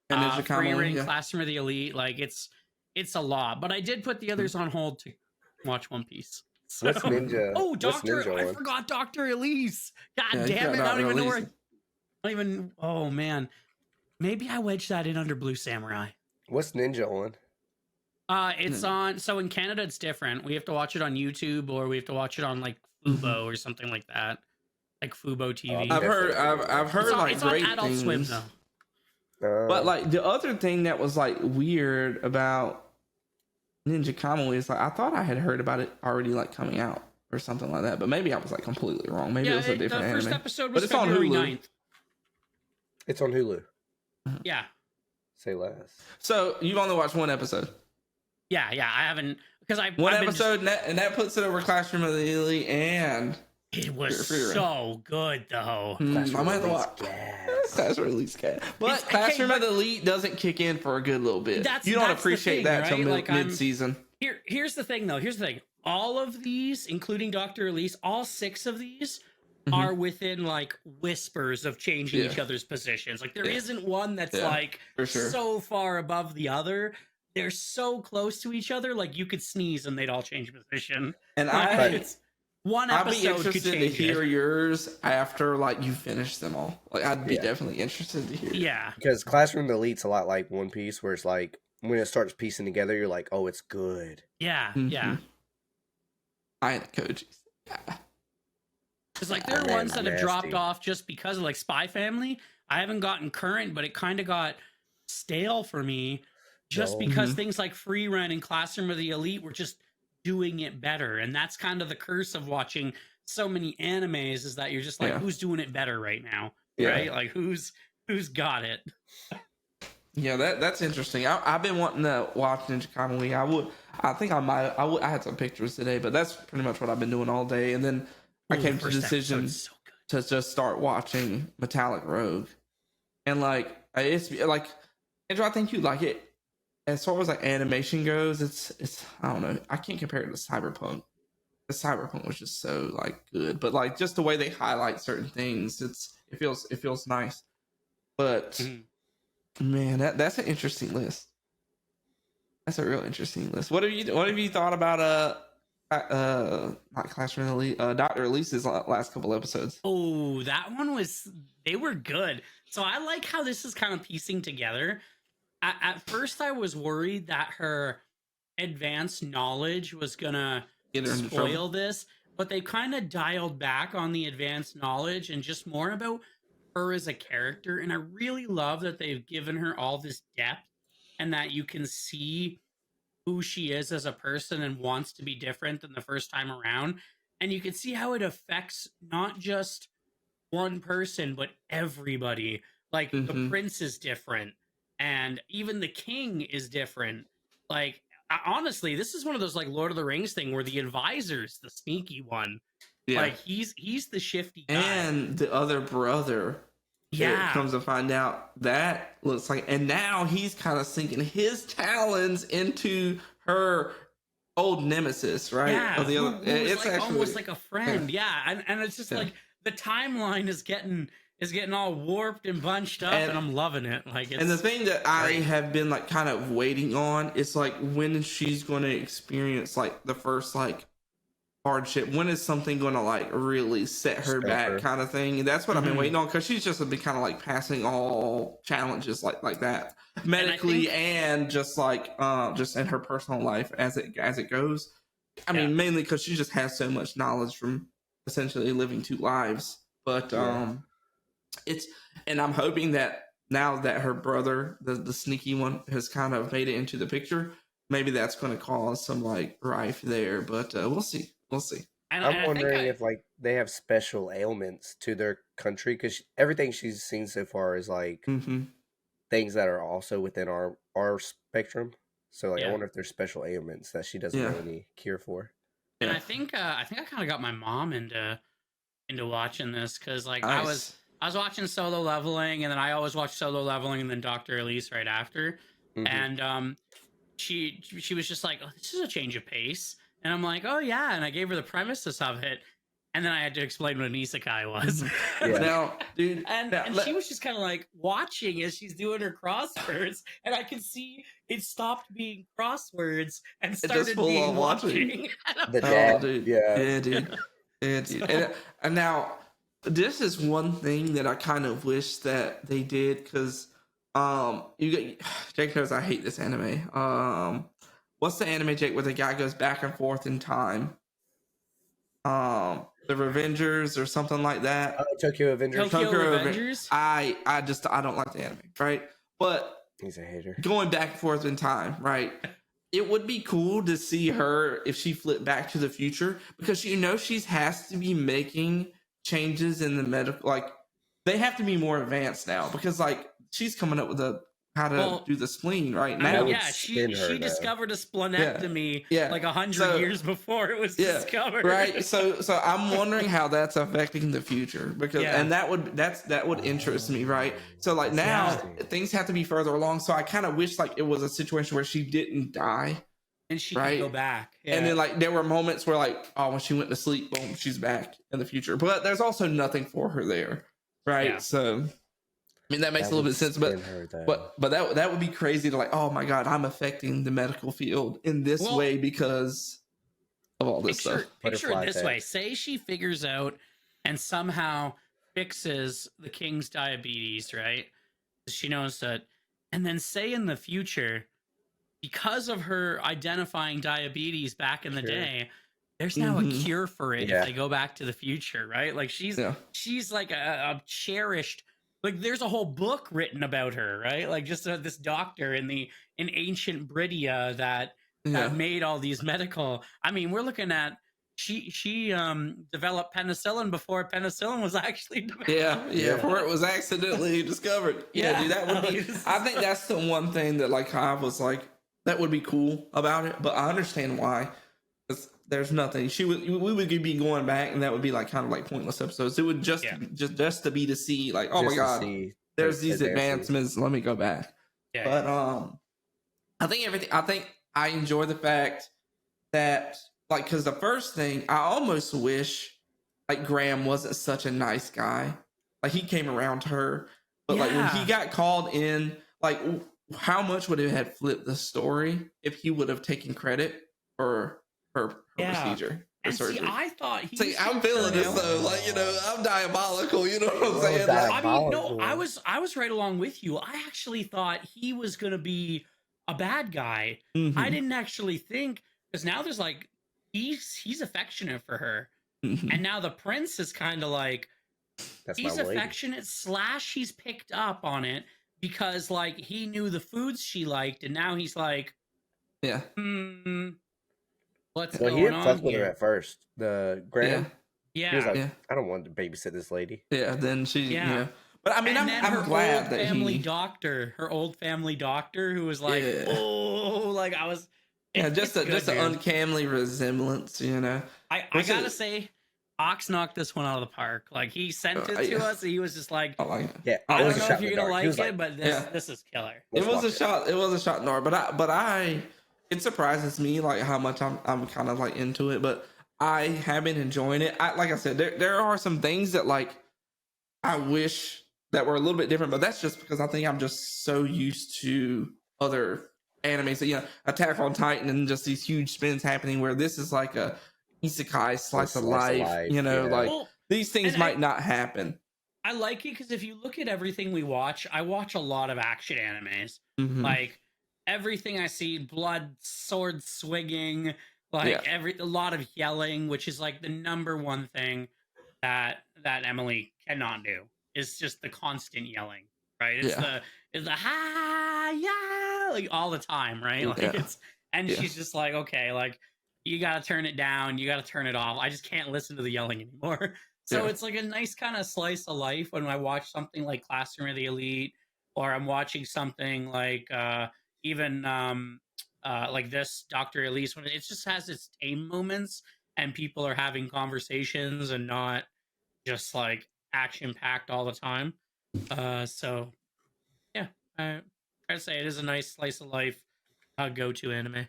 and Ninja Kamui, Classroom of the Elite, like it's a lot. But I did put the others on hold to watch One Piece. So, what's Ninja? Oh, I forgot Dr. Elise. God damn it! I don't even know where. Oh man, maybe I wedged that in under Blue Samurai. What's Ninja on? It's on. So in Canada, it's different. We have to watch it on YouTube, or we have to watch it on like Fubo or something like that, like Fubo TV. I've heard like great on Adult things. Swim though. But like the other thing that was like weird about Ninja Kamui is like I thought I had heard about it already like coming out or something like that, but maybe I was like completely wrong. Maybe it was a different anime. The first episode was but it's February on Hulu. 9th. It's on Hulu. Yeah. Say less. So you've only watched one episode. Yeah. I haven't because I've episode and that puts it over Classroom of the Elite and it was so good though. I might have to watch. Classroom of the Elite cat. But Classroom of the Elite doesn't kick in for a good little bit. You don't appreciate that until mid-season. Here's the thing though. Here's the thing. All of these, including Dr. Elise, all 6 of these are within like whispers of changing each other's positions. Like there isn't one that's like so far above the other. They're so close to each other, like you could sneeze and they'd all change position. And one episode. I'd be interested to hear yours after like you finish them all. Like I'd be definitely interested to hear. Yeah, because Classroom of the Elite's a lot like One Piece, where it's like when it starts piecing together, you're like, oh, it's good. Yeah, I ain't Koji. Because like there are ones that have dropped off just because of like Spy Family. I haven't gotten current, but it kind of got stale for me just because things like Free Run and Classroom of the Elite were just doing it better. And that's kind of the curse of watching so many animes, is that you're just like, who's doing it better right now? Right? Like who's got it? Yeah, that's interesting. I've been wanting to watch Ninja Kamui. I had some pictures today, but that's pretty much what I've been doing all day. And then I came to the decision to just start watching Metallic Rogue. And like, it's like, Andrew, I think you like it. As far as like animation goes, it's I don't know. I can't compare it to Cyberpunk. The Cyberpunk was just so like good, but like just the way they highlight certain things, it feels nice. But man, that's an interesting list. That's a real interesting list. What have you thought about not Classroom Elite, Dr. Elise's last couple episodes? Oh, that one they were good. So I like how this is kind of piecing together. At first I was worried that her advanced knowledge was gonna spoil this, but they kind of dialed back on the advanced knowledge and just more about her as a character. And I really love that they've given her all this depth and that you can see who she is as a person and wants to be different than the first time around. And you can see how it affects not just one person, but everybody. Like the prince is different, and even the king is different. Like, honestly, this is one of those like Lord of the Rings thing where the advisor's the sneaky one. Yeah. Like he's the shifty guy. And the other brother. Yeah. It comes to find out that looks like, and now he's kind of sinking his talons into her old nemesis, right? Yeah. It's like actually almost like a friend. Yeah. And it's just like the timeline is getting all warped and bunched up, and I'm loving it. Like, and the thing that I have been like kind of waiting on is like when she's going to experience like the first like hardship. When is something going to like really set her back, kind of thing? And that's what I've been waiting on, because she's just been kind of like passing all challenges like that medically and just like just in her personal life as it goes. I mean, mainly because she just has so much knowledge from essentially living two lives. But and I'm hoping that now that her brother, the sneaky one, has kind of made it into the picture, maybe that's going to cause some like rife there. But we'll see. We'll see. I'm wondering if like they have special ailments to their country, because everything she's seen so far is like things that are also within our spectrum. So like I wonder if there's special ailments that she doesn't know any cure for. And I think I kind of got my mom into watching this, because like I was watching Solo Leveling, and then I always watch Solo Leveling and then Dr. Elise right after. And she was just like, oh, this is a change of pace. And I'm like, oh yeah, and I gave her the premises of it, and then I had to explain what an isekai was. Now, dude, and she was just kind of like watching as she's doing her crosswords, and I could see it stopped being crosswords and started being watching. The dad, dude. Dude. And now, this is one thing that I kind of wish that they did, because Jake knows I hate this anime. What's the anime, Jake, where the guy goes back and forth in time? The Revengers or something like that. Tokyo Avengers. Tokyo Avengers. I don't like the anime, right? But he's a hater. Going back and forth in time, right? It would be cool to see her if she flipped back to the future, because she has to be making changes in the medical. Like, they have to be more advanced now, because like she's coming up with how to do the spleen right now. She discovered a splenectomy like 100 years before it was discovered. Right. So I'm wondering how that's affecting the future, because and that would interest me, right? So like now things have to be further along. So I kind of wish like it was a situation where she didn't die. And she can go back. Yeah. And then like there were moments where like, oh, when she went to sleep, boom, she's back in the future. But there's also nothing for her there. Right. Yeah. So I mean, that makes a little bit of sense, but that would be crazy to like, oh my God, I'm affecting the medical field in this way because of all this stuff. Picture it this way. Say she figures out and somehow fixes the king's diabetes, right? She knows that. And then say in the future, because of her identifying diabetes back in the day, there's now a cure for it if they go back to the future, right? Like she's like a cherished, like there's a whole book written about her, right? Like just this doctor in ancient Bridia that made all these medical. I mean, we're looking at she developed penicillin before penicillin was actually developed. Before it was accidentally discovered. Yeah, dude, that would be. I think that's the one thing that like I was like that would be cool about it, but I understand why. There's nothing. We would be going back, and that would be like kind of like pointless episodes. It would just to be to see like, oh my god, there's these advancements. Let me go back. Yeah. But I think I enjoy the fact that like because the first thing I almost wish like Graham wasn't such a nice guy. Like he came around to her, but like when he got called in, like how much would it have flipped the story if he would have taken credit for her procedure. And surgery. See, I thought I'm feeling this though, like I'm diabolical. You know what I'm saying? Like, I mean, no, I was right along with you. I actually thought he was gonna be a bad guy. I didn't actually think because now there's like he's affectionate for her, and now the prince is kind of like he's affectionate / he's picked up on it because like he knew the foods she liked, and now he's like, what's going on? He didn't fuck with her at first. The Graham. Yeah. He was like, I don't want to babysit this lady. Yeah, then she But I mean I'm glad that her old family doctor who was like, oh, like I was just an uncanny resemblance, I gotta say, Ox knocked this one out of the park. Like he sent it to us, and he was just like, I don't know if you're gonna like it, but this is killer. It was a shot, Nora. But I it surprises me like how much I'm kind of like into it, but I have been enjoying it. Like I said, there are some things that like I wish that were a little bit different, but that's just because I think I'm just so used to other animes that Attack on Titan and just these huge spins happening where this is like a isekai slice of life, like these things might not happen. I like it because if you look at everything we watch, I watch a lot of action animes. Like everything I see, blood, sword swinging, like a lot of yelling, which is like the number one thing that Emily cannot do is just the constant yelling, right? It's the ha yeah like all the time, right? Like she's just like, okay, like you gotta turn it down, you gotta turn it off. I just can't listen to the yelling anymore. So it's like a nice kind of slice of life when I watch something like Classroom of the Elite, or I'm watching something like even like this Dr. Elise, when it just has its tame moments and people are having conversations and not just like action packed all the time. So yeah, I try to say it is a nice slice of life go-to anime.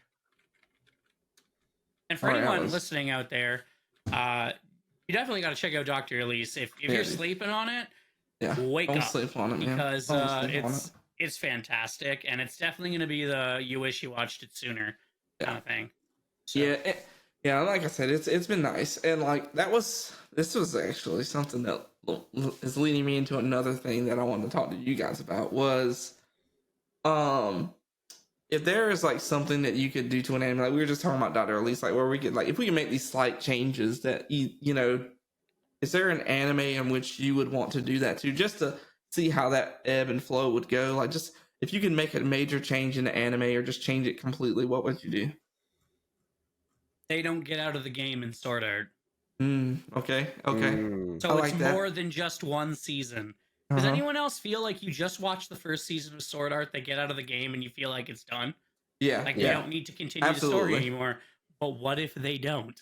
And for anyone listening out there, you definitely got to check out Dr. Elise. If you're sleeping on it, wake up, sleep on it, because it's fantastic, and it's definitely going to be the you wish you watched it sooner kind of thing. So. Yeah, like I said, it's been nice, and like this was actually something that is leading me into another thing that I wanted to talk to you guys about was, if there is like something that you could do to an anime, like we were just talking about Dr. Elise, like where we could like if we can make these slight changes that is there an anime in which you would want to do that to, just to see how that ebb and flow would go? Like just if you can make a major change in the anime or just change it completely, what would you do? They don't get out of the game in Sword Art. Okay. So it's more than just one season. Does anyone else feel like you just watched the first season of Sword Art, they get out of the game, and you feel like it's done? Yeah. Like they don't need to continue the story anymore. But what if they don't?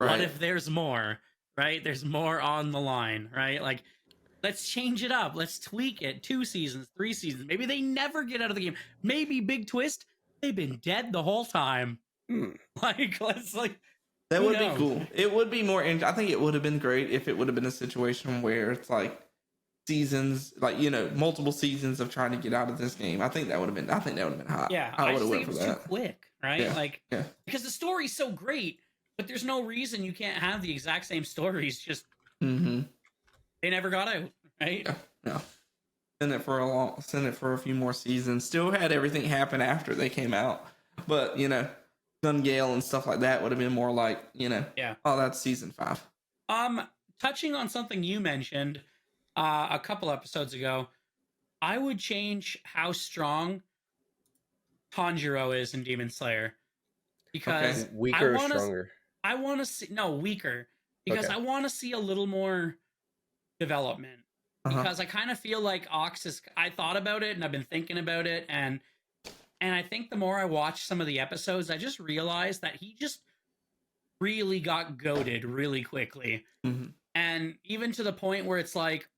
Right. What if there's more? Right? There's more on the line, right? Like, let's change it up. Let's tweak it. 2 seasons, 3 seasons. Maybe they never get out of the game. Maybe big twist, they've been dead the whole time. Like, let's like... That would be cool. It would be more... I think it would have been great if it would have been a situation where it's like seasons, like, multiple seasons of trying to get out of this game. I think that would have been hot. Yeah, I would have went for that. Too quick, right? Because the story's so great, but there's no reason you can't have the exact same stories. Just they never got out, right? Yeah. Send it for a few more seasons. Still had everything happen after they came out, but Gun Gale and stuff like that would have been more like, Yeah. Oh, that's season 5. Touching on something you mentioned a couple episodes ago, I would change how strong Tanjiro is in Demon Slayer, because weaker or stronger? I want to see weaker, because I want to see a little more development. Because I kind of feel like Ox is. I thought about it and I've been thinking about it, and I think the more I watch some of the episodes, I just realized that he just really got goated really quickly, and even to the point where it's like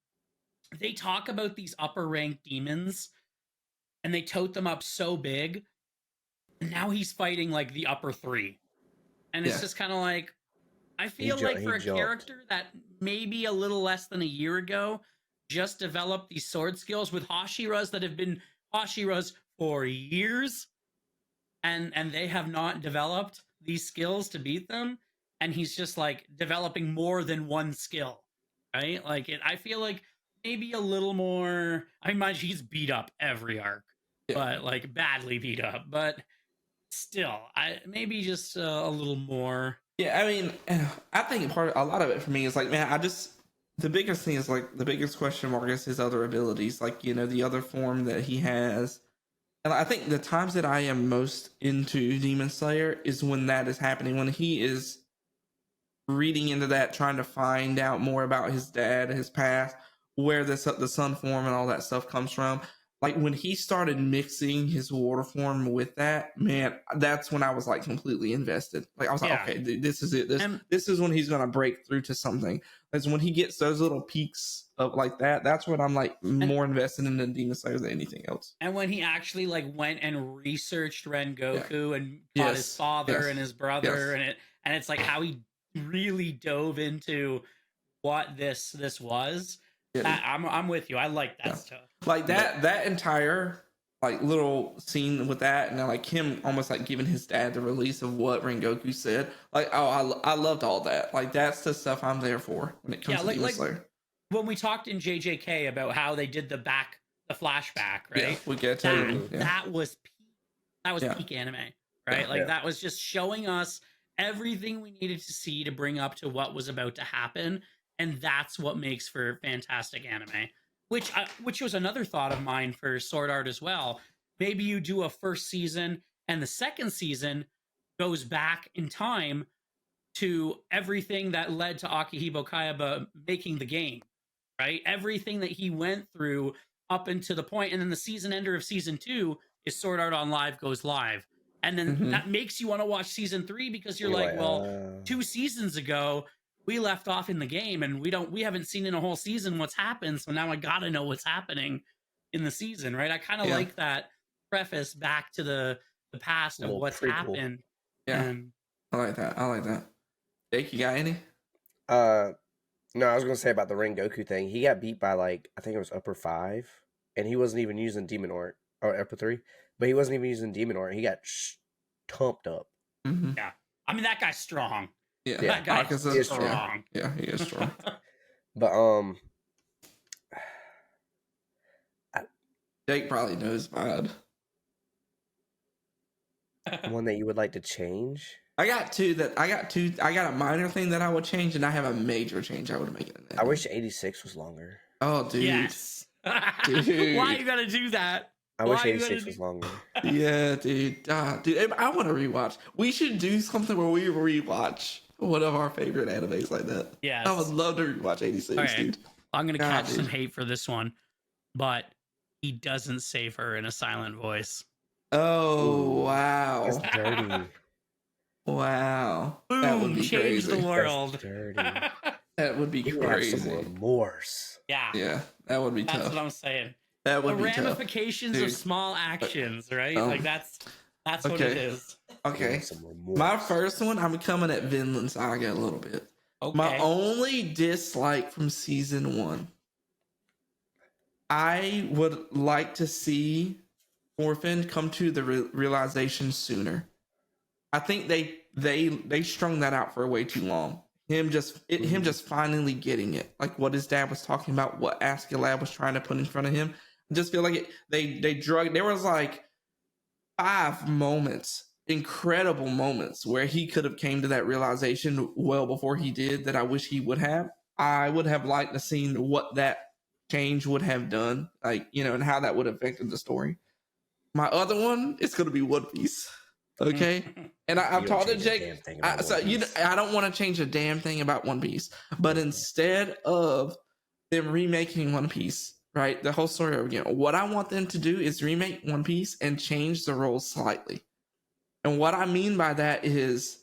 they talk about these upper ranked demons and they tote them up so big, and now he's fighting like the upper 3, and it's just kind of like, I feel like for a character that maybe a little less than a year ago just developed these sword skills with Hashiras that have been Hashiras for years, and they have not developed these skills to beat them, and he's just like developing more than one skill, right? Like I feel like maybe a little more. I imagine he's beat up every arc, but like badly beat up, but still, maybe just a little more. Yeah, I mean, I think a lot of it for me is like, man, the biggest thing is like the biggest question mark is his other abilities, like, the other form that he has. And I think the times that I am most into Demon Slayer is when that is happening, when he is reading into that, trying to find out more about his dad, his past, where the sun form and all that stuff comes from. Like when he started mixing his water form with that, man, that's when I was like completely invested. Like I was like, okay, this is it. This is when he's gonna break through to something. That's when he gets those little peaks of like that. That's when I'm like more invested in the Demon Slayer than anything else. And when he actually like went and researched Rengoku and caught his father and his brother, and it's like how he really dove into what this was. I'm with you. I like that stuff. Like that entire like little scene with that, and then like him almost like giving his dad the release of what Rengoku said. Like, I loved all that. Like that's the stuff I'm there for when it comes to Demon Slayer. When we talked in JJK about how they did the flashback, right? Yeah, we get to that was peak anime, right? That was just showing us everything we needed to see to bring up to what was about to happen. And that's what makes for fantastic anime, which was another thought of mine for Sword Art as well. Maybe you do a first season and the second season goes back in time to everything that led to Akihiko Kayaba making the game, right? Everything that he went through up until the point, and then the season ender of season 2 is Sword Art on Live goes live. And then that makes you want to watch season 3 because you're like, well, 2 seasons ago, we left off in the game and we haven't seen in a whole season what's happened. So now I got to know what's happening in the season, right? I kind of like that preface back to the past of what's happened. Yeah. I like that. Jake, you got any? No, I was going to say about the Rengoku thing. He got beat by like, I think it was upper 5, and he wasn't even using Demon Art, or upper 3, but he wasn't even using Demon Art. He got tumped up. Yeah. I mean, that guy's strong. Yeah, that guy is strong. Yeah, he is strong. But Jake probably knows mine. One that you would like to change? I got two. I got a minor thing that I would change, and I have a major change I would make it. I wish 86 was longer. Oh, dude. Yes. Dude. Why you gotta do that? I wish 86 was longer. Yeah, dude. Dude, I want to rewatch. We should do something where we rewatch one of our favorite animes like that. Yes. I would love to rewatch 86, dude. I'm going to catch some hate for this one, but he doesn't save her in a silent voice. Oh, wow. That's dirty. Wow. Boom, that would be change crazy. the world. That's dirty. That would be crazy. Have some remorse. Yeah, that would be tough. That's what I'm saying. That would be ramifications of small actions, right? Like that's what it is. Okay. My first one, I'm coming at Vinland Saga a little bit. Okay. My only dislike from season 1. I would like to see Orphan come to the realization sooner. I think they strung that out for way too long. Him just finally getting it, like what his dad was talking about, what Askeladd was trying to put in front of him. I just feel like there was like 5 moments incredible moments where he could have came to that realization well before he did that I wish he would have. I would have liked to seen what that change would have done, like, you know, and how that would have affected the story. My other one is going to be One Piece. Okay. And I've talked to Jake. I don't want to change a damn thing about One Piece, but instead of them remaking One Piece, right, the whole story over again, what I want them to do is remake One Piece and change the roles slightly. And what I mean by that is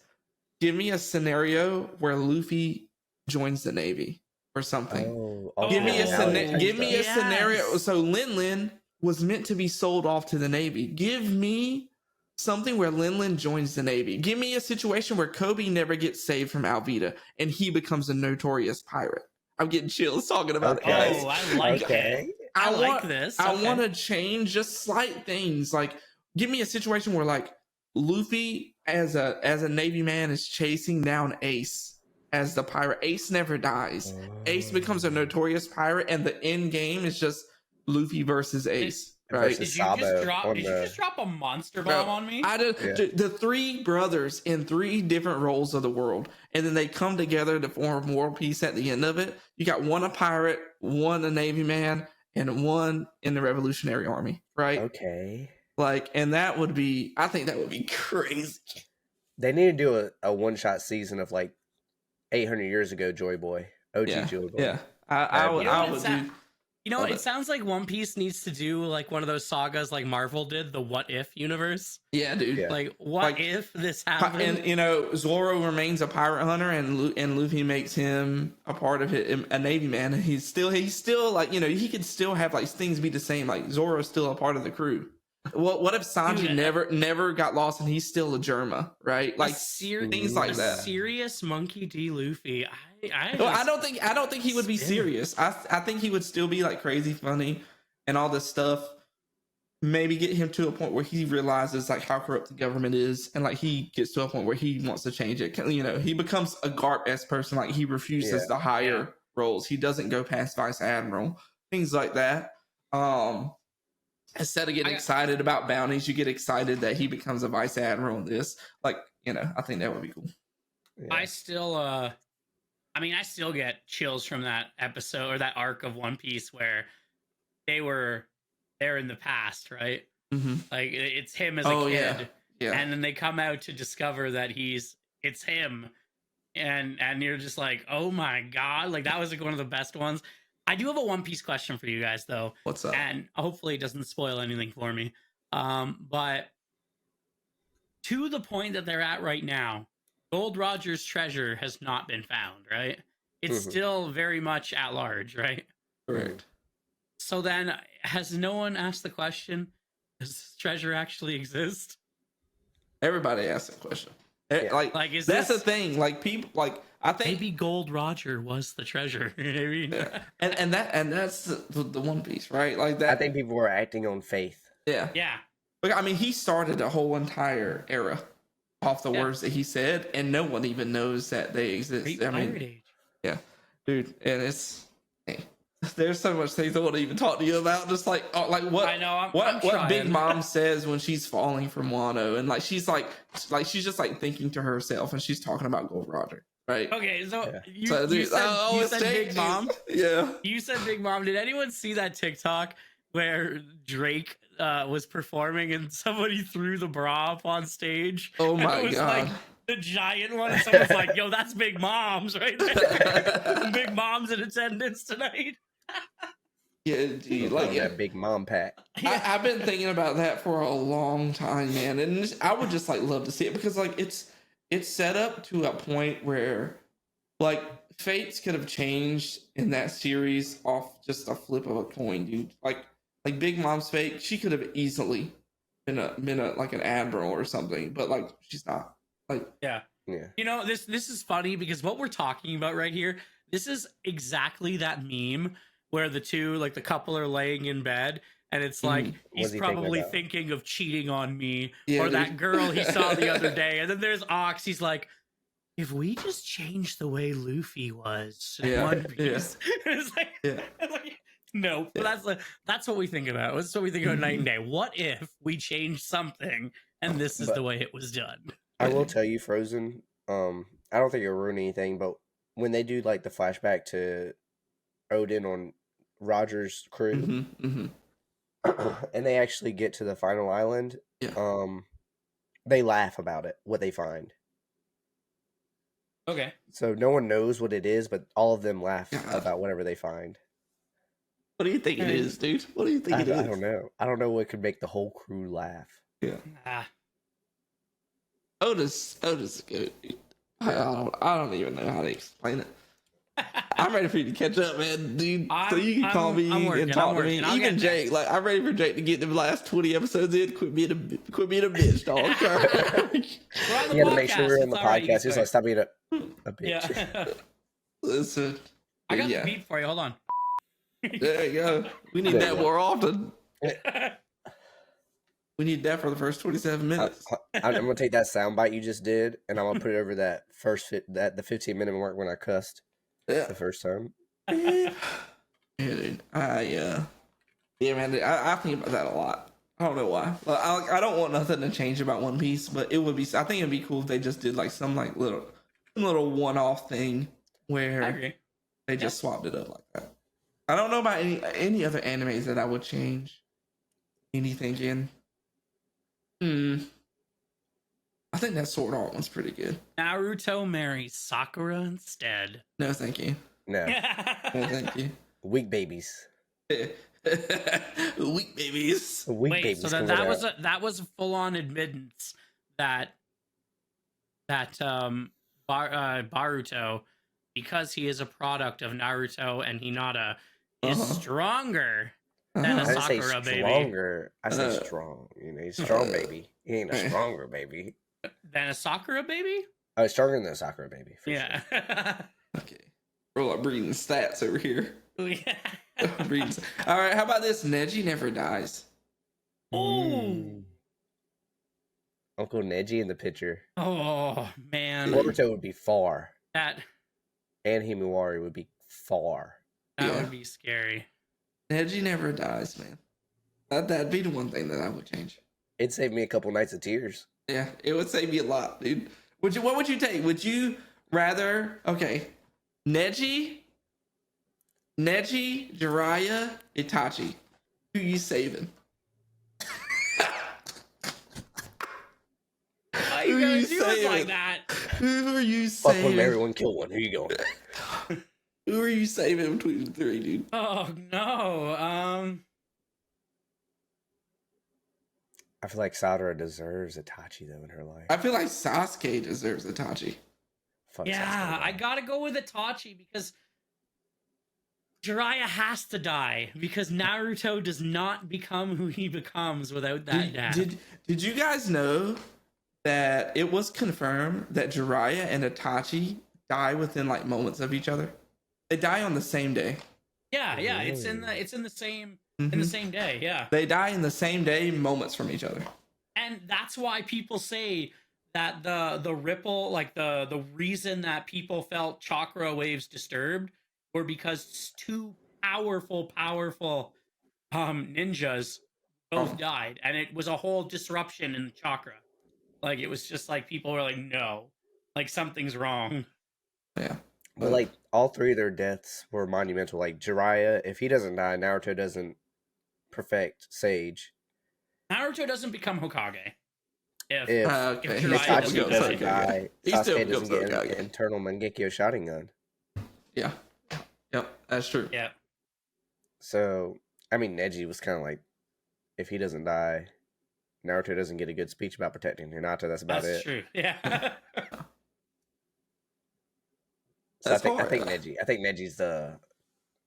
give me a scenario where Luffy joins the Navy or something. Give me a scenario. So Lin Lin was meant to be sold off to the Navy. Give me something where Lin Lin joins the Navy. Give me a situation where Kobe never gets saved from Alvida and he becomes a notorious pirate. I'm getting chills talking about it, guys. Oh, I like it. I like this. I want to change just slight things. Like, give me a situation where, like, Luffy as a Navy man is chasing down Ace as the pirate. Ace never dies. Ace becomes a notorious pirate, and the end game is just Luffy versus Ace. Right? Did you just drop a monster bomb on me? I did. Yeah. The three brothers in three different roles of the world, and then they come together to form world peace at the end of it. You got one a pirate, one a Navy man, and one in the Revolutionary Army. Right? Okay. Like, and that would be, I think that would be crazy. They need to do a one-shot season of like 800 years ago, Joy Boy. OG Joy Boy. Yeah. I would do. You know, it sounds like One Piece needs to do like one of those sagas like Marvel did, the What If universe. Yeah, dude. Yeah. Like, what if this happened? And, you know, Zoro remains a pirate hunter and Luffy makes him a part of it, a Navy man. And he's still like, you know, he could still have like things be the same. Like, Zoro's still a part of the crew. What if Sanji never got lost and he's still a Germa, right? Like things like that. Serious Monkey D. Luffy. I don't think he would be serious. I think he would still be like crazy funny and all this stuff. Maybe get him to a point where he realizes like how corrupt the government is, and like he gets to a point where he wants to change it. You know, he becomes a Garp-esque person. Like he refuses the higher roles. He doesn't go past Vice Admiral. Things like that. Instead of getting excited about bounties, you get excited that he becomes a Vice Admiral in this. Like, you know, I think that would be cool. Yeah. I still get chills from that episode or that arc of One Piece where they're in the past, right? Mm-hmm. Like it's him as a kid. Yeah. And then they come out to discover that it's him. And you're just like, oh my God. Like that was like one of the best ones. I do have a One Piece question for you guys, though. What's up? And hopefully it doesn't spoil anything for me. But to the point that they're at right now, Gold Roger's treasure has not been found, right? It's still very much at large, right? Correct. So then, has no one asked the question, does this treasure actually exist? Everybody asks that question. Yeah. Like is that's the thing. Like people, like I think maybe Gold Roger was the treasure. You know what I mean? Yeah. and that's the One Piece, right? Like that. I think people were acting on faith. Yeah. Yeah. Look, I mean, he started a whole entire era off the words that he said, and no one even knows that they exist. Great Pirate Age. Yeah, dude, and it's there's so much things I want to even talk to you about. Just like what I know, what Big Mom says when she's falling from Wano, and like she's just like thinking to herself, and she's talking about Gold Roger, right? Okay, so you said Big Mom. Yeah, you said Big Mom. Did anyone see that TikTok where Drake was performing and somebody threw the bra up on stage? Oh my God. Like, the giant one, and someone's like, yo, that's Big Mom's right there. Big Mom's in attendance tonight. Yeah, dude, like that Big Mom pack. I've been thinking about that for a long time, man, and I would just like love to see it because like it's set up to a point where like fates could have changed in that series off just a flip of a coin, dude. Like Big Mom's fate, she could have easily been a like an admiral or something, but like she's not. Like yeah. You know, this is funny because what we're talking about right here, this is exactly that meme where the two, like the couple are laying in bed and it's like he's probably thinking of cheating on me or that girl he saw the other day. And then there's Ox, he's like, if we just change the way Luffy was in One Piece. It's like No, but that's what we think about. That's what we think about night and day. What if we change something and this is the way it was done? I will tell you, Frozen. I don't think it'll ruin anything, but when they do like the flashback to Odin on Roger's crew, and they actually get to the final island, they laugh about it, what they find. Okay. So no one knows what it is, but all of them laugh about whatever they find. What do you think it is, dude? What do you think it is? I don't know. I don't know what could make the whole crew laugh. Yeah. Otis is good. I don't even know how to explain it. I'm ready for you to catch up, man, dude. So you can call me and talk to me. Even Jake, like I'm ready for Jake to get the last 20 episodes in. Quit being a bitch, dog. You got to make sure we're on the podcast. Just like stop being a bitch. Yeah. Listen, I got the beat for you. Hold on. There you go. We need that more often. We need that for the first 27 minutes. I'm gonna take that soundbite you just did, and I'm gonna put it over that the 15-minute mark when I cussed the first time. Yeah, dude. Yeah, man. I think about that a lot. I don't know why. I don't want nothing to change about One Piece, but it would be. I think it'd be cool if they just did like some like little one-off thing where they just swapped it up like that. I don't know about any other animes that I would change anything in. I think that Sword Art one's pretty good. Naruto marries Sakura instead. No, thank you. No. No, thank you. Weak babies. Weak babies. Weak babies. So that was a full on admittance that Baruto, because he is a product of Naruto and Hinata, is stronger than a Sakura baby. Stronger. I said strong. You know, he's a strong baby. He ain't a stronger baby. Than a Sakura baby? Oh, he's stronger than a Sakura baby. Yeah. Sure. Okay. We're like breeding stats over here. Yeah. All right, how about this? Neji never dies. Oh. Uncle Neji in the picture. Oh, man. Naruto would be far. And Himawari would be far. That would be scary. Neji never dies, man. That'd be the one thing that I would change. It'd save me a couple nights of tears. Yeah, it would save me a lot, dude. What would you take? Would you rather Neji, Jiraiya, Itachi? Who you saving? Why you gonna do it like that? Who are you Fuck saving? one, everyone kill one. Who you going? Who are you saving between the three, dude? Oh no. I feel like Sadara deserves Itachi though in her life. I feel like Sasuke deserves Itachi. Fuck Yeah, Sasuke, I gotta go with Itachi because Jiraiya has to die because Naruto does not become who he becomes without that dad. Did you guys know that it was confirmed that Jiraiya and Itachi die within like moments of each other? They die on the same day. Yeah, really? It's in the same in the same day. Yeah, they die in the same day, moments from each other. And that's why people say that the ripple, like the reason that people felt chakra waves disturbed were because two powerful ninjas both died, and it was a whole disruption in the chakra. Like it was just like people were like, no, like something's wrong. Yeah. But like all three of their deaths were monumental. Like Jiraiya, if he doesn't die, Naruto doesn't perfect Sage. Naruto doesn't become Hokage. If Itachi doesn't die, Sasuke doesn't get Hokage. an internal Mangekyo Sharingan. Yeah. Yep, that's true. Yeah. So, I mean, Neji was kind of like, if he doesn't die, Naruto doesn't get a good speech about protecting Hinata. That's about it. That's true. Yeah. So I think Neji's the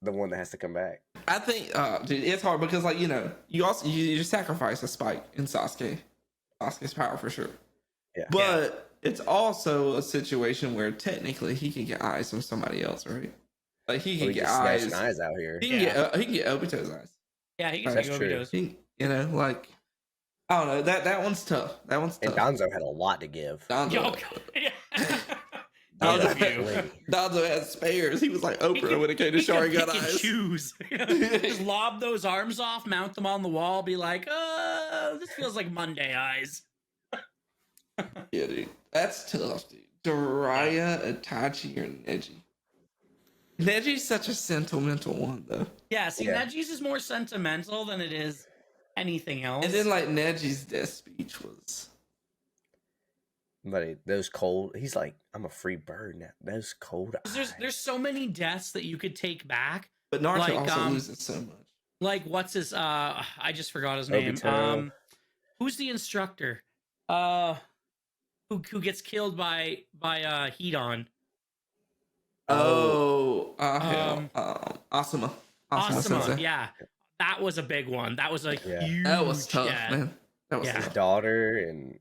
one that has to come back. I think, dude, it's hard because, like, you sacrifice a spike in Sasuke's power for sure. Yeah. But it's also a situation where technically he can get eyes from somebody else, right? Like he can get eyes out here. He can get Obito's eyes. Yeah, he can get Obito's. Like I don't know. That one's tough. And Danzo had a lot to give. Danzo Naruto had spares. He was like Oprah when it came to Sharingan eyes. Choose. Just lob those arms off, mount them on the wall, be like, this feels like Monday eyes. Yeah, dude. That's tough, dude. Jiraiya, Itachi, or Neji? Neji's such a sentimental one, though. Yeah, see, Neji's is more sentimental than it is anything else. And then, like, Neji's death speech was... But those cold... He's like, I'm a free bird now. Those cold eyes. There's so many deaths that you could take back. But Naruto also loses so much. Like, what's his... I just forgot his name. Who's the instructor? Who gets killed by Hedon? Asuma. Asuma, yeah. That was a big one. That was a huge... That was tough, man. That was his daughter and...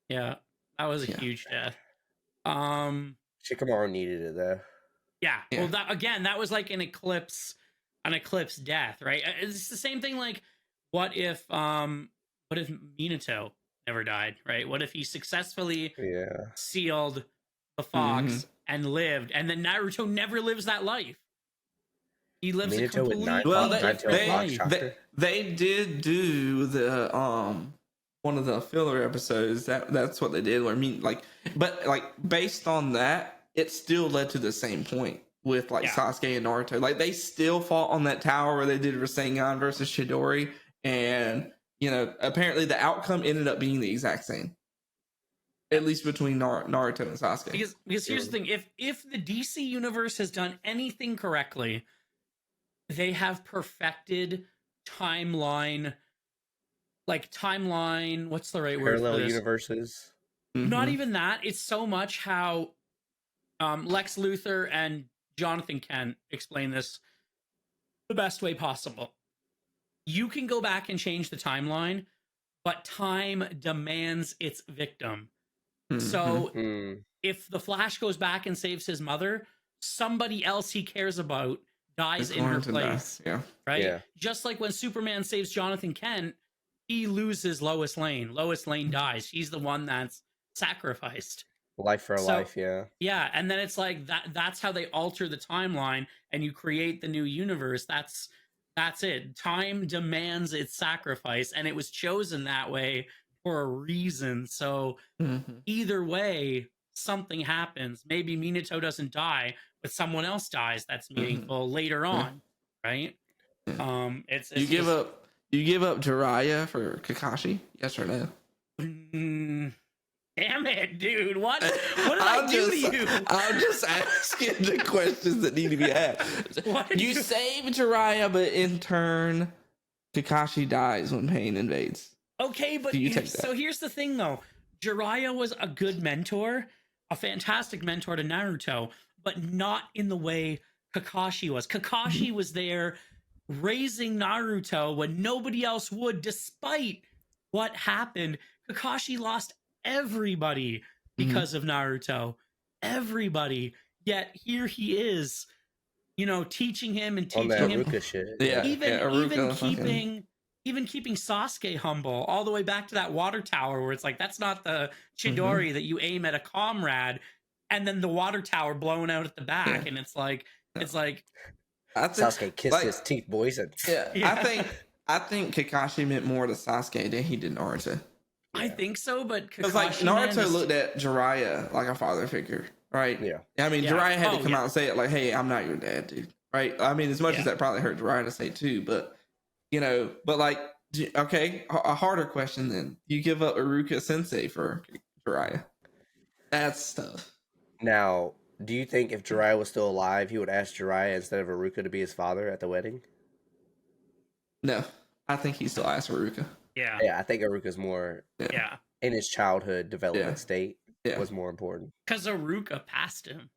Yeah. That was a huge death. Shikamaru needed it, though. Yeah. Well, that was like an eclipse death, right? It's the same thing, like, what if Minato never died, right? What if he successfully sealed the fox and lived, and then Naruto never lives that life? He lives a complete they did do the one of the filler episodes that's what they did. But based on that, it still led to the same point with Sasuke and Naruto. Like, they still fought on that tower where they did Rasengan versus Chidori, and apparently the outcome ended up being the exact same, at least between Naruto and Sasuke. Because here's the thing: if the DC universe has done anything correctly, they have perfected timeline. What's the right word for this? Parallel universes. Not even that. It's so much how Lex Luthor and Jonathan Kent explain this the best way possible. You can go back and change the timeline, but time demands its victim. So if the Flash goes back and saves his mother, somebody else he cares about dies in her place. Right? Yeah. Just like when Superman saves Jonathan Kent, he loses Lois Lane. Lois Lane dies. She's the one that's sacrificed. Life for a life, yeah. Yeah, and then it's like that's how they alter the timeline and you create the new universe. That's it. Time demands its sacrifice, and it was chosen that way for a reason. So either way, something happens. Maybe Minato doesn't die, but someone else dies that's meaningful later on, right? It's you give up Jiraiya for Kakashi? Yes or no? Damn it, dude. What did I do to you? I'm just asking the questions that need to be asked. You save Jiraiya, but in turn, Kakashi dies when Pain invades. Okay, but so here's the thing, though. Jiraiya was a good mentor, a fantastic mentor to Naruto, but not in the way Kakashi was. Kakashi was there raising Naruto when nobody else would, despite what happened. Kakashi lost everybody because of Naruto. Everybody. Yet here he is, teaching him and teaching him. Shit. Yeah. Even keeping Sasuke humble, all the way back to that water tower where it's like, that's not the Chidori that you aim at a comrade, and then the water tower blowing out at the back, and it's like I think, Sasuke kissed his teeth, boys. I think Kakashi meant more to Sasuke than he did Naruto. I think so, but because Naruto looked at Jiraiya like a father figure, right? Yeah. I mean, Jiraiya had to come out and say it like, "Hey, I'm not your dad, dude." Right? I mean, as much as that probably hurt Jiraiya to say too, but okay, a harder question then. You give up Iruka Sensei for Jiraiya? That's tough. Now, do you think if Jiraiya was still alive, he would ask Jiraiya instead of Iruka to be his father at the wedding? No, I think he still asked Iruka. Yeah, I think Iruka's more in his childhood development state was more important. Because Iruka passed him.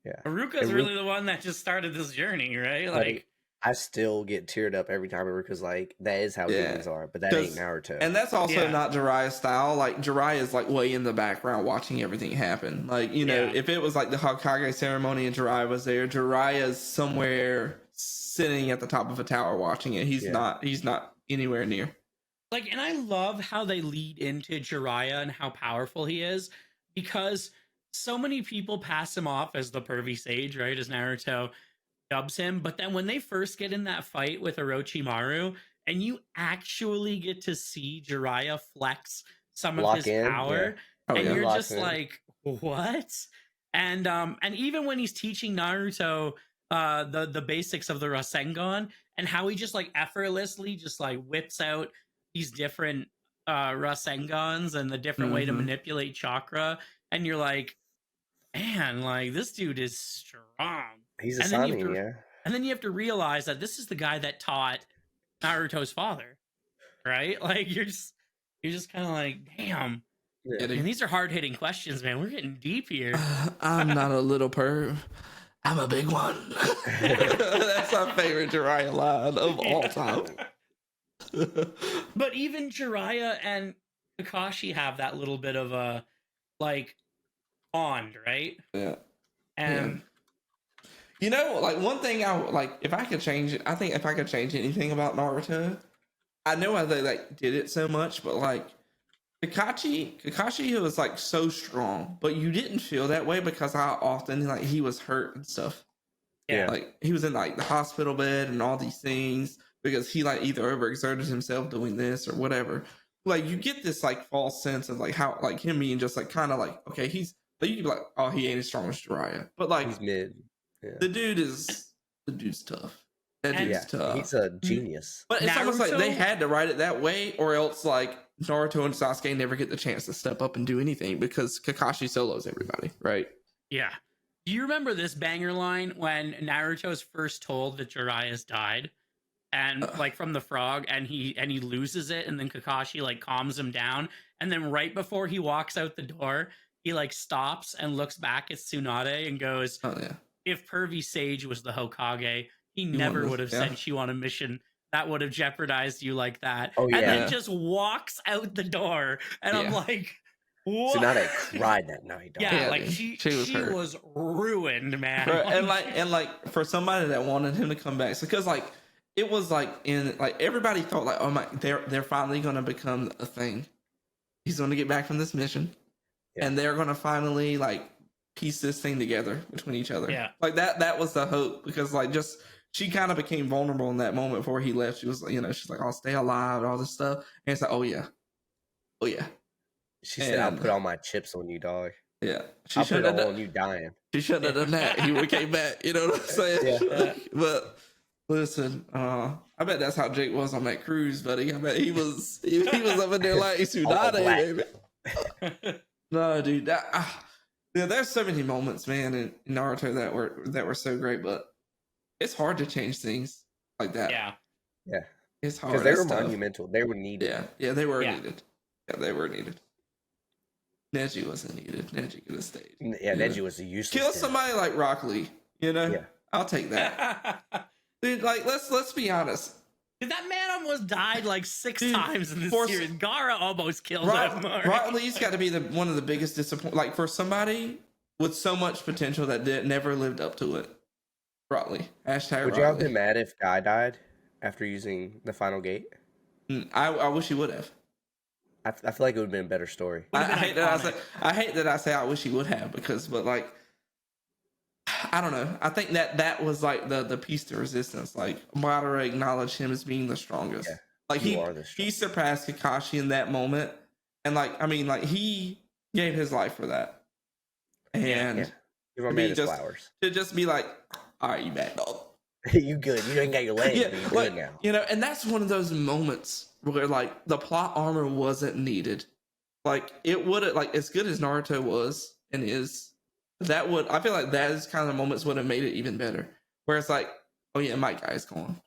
Yeah. Iruka's really the one that just started this journey, right? Like, I still get teared up every time Iruka's like, that is how humans are, but that ain't Naruto. And that's also not Jiraiya's style. Like, Jiraiya is like way in the background watching everything happen. Like, if it was like the Hokage ceremony and Jiraiya was there, Jiraiya's somewhere sitting at the top of a tower watching it. He's not anywhere near. Like, and I love how they lead into Jiraiya and how powerful he is, because so many people pass him off as the pervy sage, right? As Naruto dubs him. But then when they first get in that fight with Orochimaru, and you actually get to see Jiraiya flex some of Lock his in, power, Oh and yeah. you're Locks just in. like, what? And even when he's teaching Naruto the basics of the Rasengan and how he just like effortlessly just like whips out these different Rasengans and the different way to manipulate chakra, and you're like, man, like this dude is strong. He's a And then you have Sani, to yeah. and then you have to realize that this is the guy that taught Naruto's father, right? Like you're just kind of like, damn. Yeah. And these are hard hitting questions, man. We're getting deep here. I'm not a little perv. I'm a big one. That's my favorite Jiraiya line of all time. But even Jiraiya and Kakashi have that little bit of a like bond, right? Yeah. And You know, like one thing I like, if I could change it, I think if I could change anything about Naruto, I know how they like did it so much, but like Kakashi was like so strong, but you didn't feel that way because how often like he was hurt and stuff. yeah. Like he was in like the hospital bed and all these things because he like either overexerted himself doing this or whatever. Like you get this like false sense of like how like him being just like kind of like, okay, he's like, you can be like, oh, he ain't as strong as Jiraiya, but like He's mid. Yeah. the dude's tough. That dude's tough. He's a genius. But it's almost like Naruto- they had to write it that way, or else like Naruto and Sasuke never get the chance to step up and do anything because Kakashi solos everybody, right? Yeah. Do you remember this banger line when Naruto's first told that Jiraiya's died? And like from the frog, and he loses it, and then Kakashi like calms him down, and then right before he walks out the door, he like stops and looks back at Tsunade and goes, Oh yeah. if Pervy Sage was the Hokage, he never would have sent you on a mission that would have jeopardized you like that. Oh, And yeah. then just walks out the door, and I'm like, what? Tsunade cried that night, dog. Yeah, Yeah, like dude. she was ruined, man. Right, and like for somebody that wanted him to come back, because like it was like in like everybody thought like, oh my, they're finally gonna become a thing. He's gonna get back from this mission, and they're gonna finally like piece this thing together between each other. Yeah, like that was the hope, because like just she kind of became vulnerable in that moment before he left. She was, you know, she's like, I'll stay alive and all this stuff, and it's like, oh yeah. She said, I'll put all my chips on you, dog. Yeah, I'll put it all on you dying. She shouldn't have done that. He would have came back. You know what I'm saying? Yeah. But listen, I bet that's how Jake was on that cruise, buddy. I bet he was up in there like Tsunade, baby. No, dude, yeah, there's so many moments, man, in Naruto that were so great, but it's hard to change things like that. Yeah, it's hard because they were monumental. They were needed. Yeah, they were needed. Yeah, they were needed. Neji wasn't needed. Neji could have stayed. Yeah, Neji was a useless. Kill somebody like Rock Lee, you know? Yeah. I'll take that. Dude, like let's be honest. Dude, that man almost died like 6 times in this series. Gara almost killed him. Rock Lee's got to be one of the biggest disappointments. Like for somebody with so much potential that never lived up to it. Rock Lee. # Would you have been mad if Guy died after using the final gate? I wish he would have. I feel like it would have been a better story. I hate that I say I wish he would have, but like, I don't know. I think that was like the piece to resistance. Like Madara acknowledged him as being the strongest. Yeah, like he surpassed Kakashi in that moment, and like I mean, like he gave his life for that. And give our man his flowers. To just be like, all right, you back, dog. You good? You ain't got your leg. Yeah, you good now. You know, and that's one of those moments where like the plot armor wasn't needed. Like it would have, like as good as Naruto was and is, I feel like that is kind of the moments would have made it even better. Where it's like, oh yeah, my guy's gone.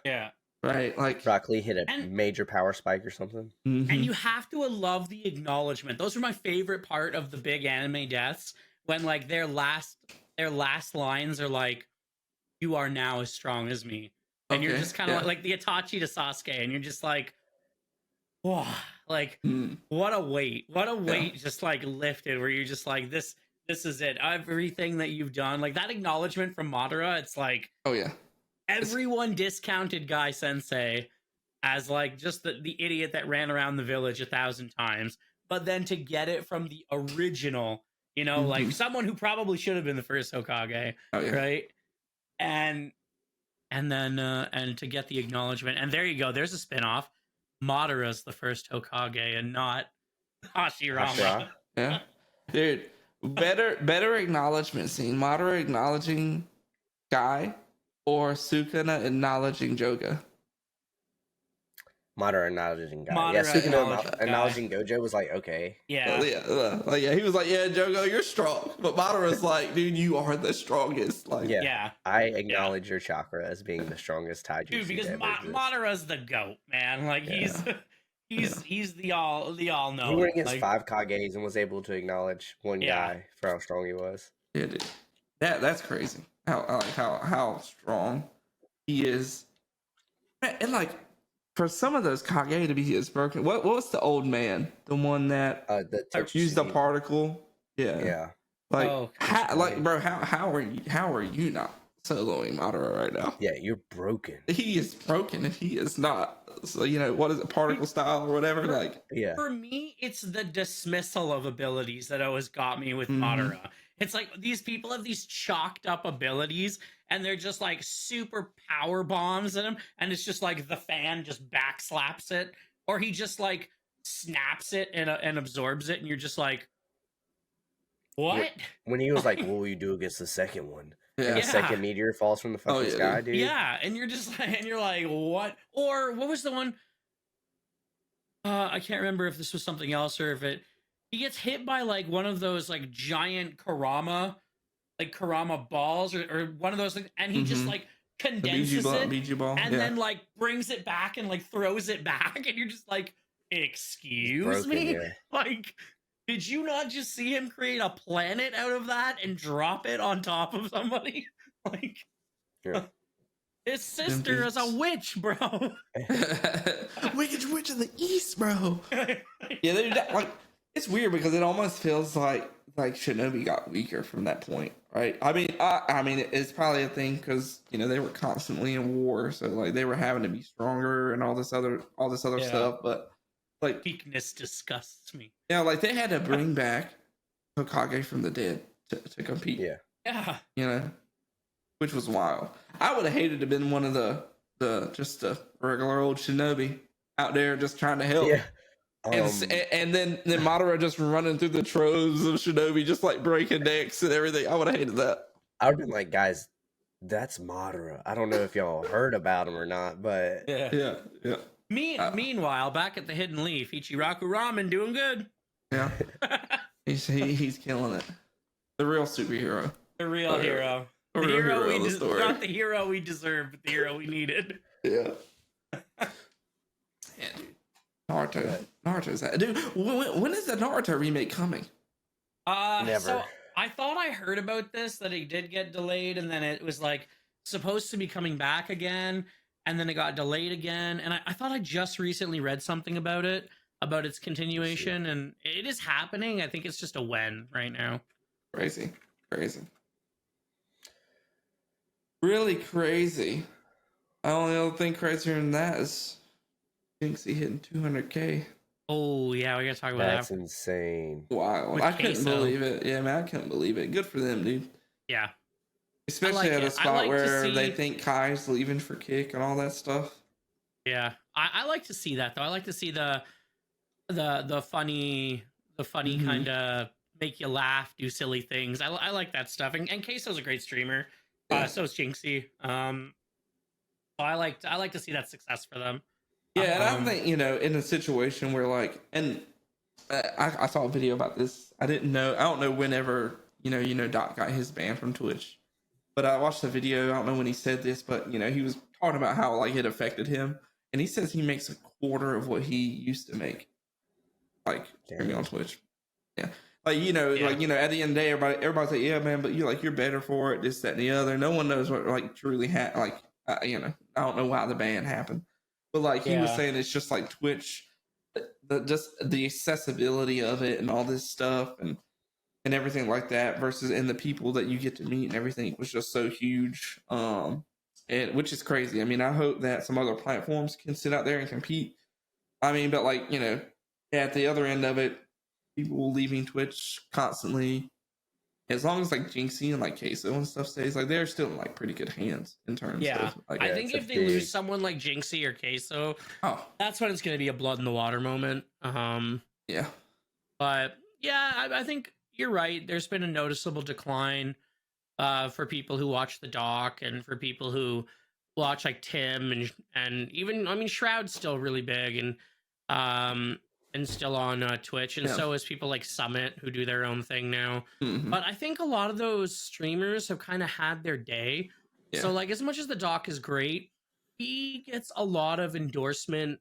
Yeah. Right. Like Rock Lee hit a major power spike or something. Mm-hmm. And you have to love the acknowledgement. Those are my favorite part of the big anime deaths, when like their last lines are like, you are now as strong as me. And you're just kind of like the Itachi to Sasuke, and you're just like, whoa, like what a weight just like lifted, where you're just like, this is it. Everything that you've done, like that acknowledgement from Madara, it's like, oh yeah, everyone discounted Guy Sensei as like just the idiot that ran around the village 1,000 times, but then to get it from the original You know, like someone who probably should have been the first Hokage, right? And then and to get the acknowledgement, and there you go. There's a spinoff. Madara's the first Hokage, and not Hashirama. Yeah, dude. Better acknowledgement scene. Madara acknowledging Guy, or Sukuna acknowledging Joga. Madara acknowledging Guy. Sukuna acknowledging Gojo was like, okay. Yeah. He was like, yeah, Jogo, you're strong. But Madara's like, dude, you are the strongest. Like, I acknowledge your chakra as being the strongest Taijutsu. Dude, because Madara's the GOAT, man. Like, he's the all know. He went against 5 Kages and was able to acknowledge one guy for how strong he was. Yeah, dude. That's crazy. How strong he is. And like, for some of those Kage to be as broken, what was the old man? The one that used the particle? Yeah. Like, how are you not soloing Madara right now? Yeah, you're broken. He is broken and he is not. So, you know, what is it, particle style or whatever? For me, it's the dismissal of abilities that always got me with Madara. It's like these people have these chalked up abilities and they're just like super power bombs at him, and it's just like the fan just backslaps it, or he just like snaps it and absorbs it, and you're just like, what? When he was like, what will you do against the second one? And the second meteor falls from the fucking sky, dude. Yeah, and you're just like, what? Or what was the one? I can't remember if this was something else or if he gets hit by like one of those like giant Karama balls or one of those things, and he just like condenses it and then like brings it back and like throws it back, and you're just like, excuse me? Like, did you not just see him create a planet out of that and drop it on top of somebody? Like, his sister is a witch, bro. Wicked witch of the east, bro. Like, it's weird because it almost feels like Shinobi got weaker from that point, right? I mean, it's probably a thing because, you know, they were constantly in war, so like they were having to be stronger and all this other stuff. But like, weakness disgusts me. Yeah, like they had to bring back Hokage from the dead to compete. Yeah, you know, which was wild. I would have hated to have been one of the just a regular old Shinobi out there just trying to help. Yeah. And then Madara just running through the troves of Shinobi, just like breaking necks and everything. I would have hated that. I would have been like, guys, that's Madara. I don't know if y'all heard about him or not, but yeah. Meanwhile, back at the Hidden Leaf, Ichiraku Ramen doing good. Yeah, he's killing it. The real superhero. The real hero. The hero we not the hero we deserved, but the hero we needed. Yeah. Yeah, dude. Naruto's that dude. When is the Naruto remake coming? Never. So I thought I heard about this, that it did get delayed, and then it was like supposed to be coming back again, and then it got delayed again. And I thought I just recently read something about its continuation, and it is happening. I think it's just a when right now. Crazy. Really crazy. The only other thing crazier than that is Jinxie hitting 200K. Oh yeah, we gotta talk about that. That's insane. Wow, I couldn't believe it. Yeah, man, I couldn't believe it. Good for them, dude. Yeah, especially at a spot where they think Kai's leaving for Kick and all that stuff. Yeah, I like to see that though. I like to see the funny kind of make you laugh, do silly things. I like that stuff. And Queso's a great streamer. So is Jinxie. So I like to see that success for them. Yeah, and I think, you know, in a situation where like, and I saw a video about this. I don't know whenever, you know, Doc got his ban from Twitch, but I watched the video. I don't know when he said this, but you know, he was talking about how like it affected him, and he says he makes a quarter of what he used to make, like streaming on Twitch. Yeah, like you know, at the end of the day, everybody's like, yeah, man, but you're better for it, this, that, and the other. No one knows what like truly happened. Like, you know, I don't know why the ban happened. But like he was saying, it's just like Twitch, the accessibility of it and all this stuff and everything like that versus and the people that you get to meet and everything was just so huge. And which is crazy. I mean, I hope that some other platforms can sit out there and compete. I mean, but like, you know, at the other end of it, people leaving Twitch constantly, as long as like Jinxie and like Queso and stuff stays, like they're still in like pretty good hands in terms of like, I think if they lose someone like Jinxie or Queso, that's when it's going to be a blood in the water moment. Yeah. But yeah, I think you're right. There's been a noticeable decline for people who watch the doc and for people who watch like Tim and even, I mean, Shroud's still really big and still on Twitch, and so is people like Summit who do their own thing now. But I think a lot of those streamers have kind of had their day. So like, as much as the doc is great, he gets a lot of endorsement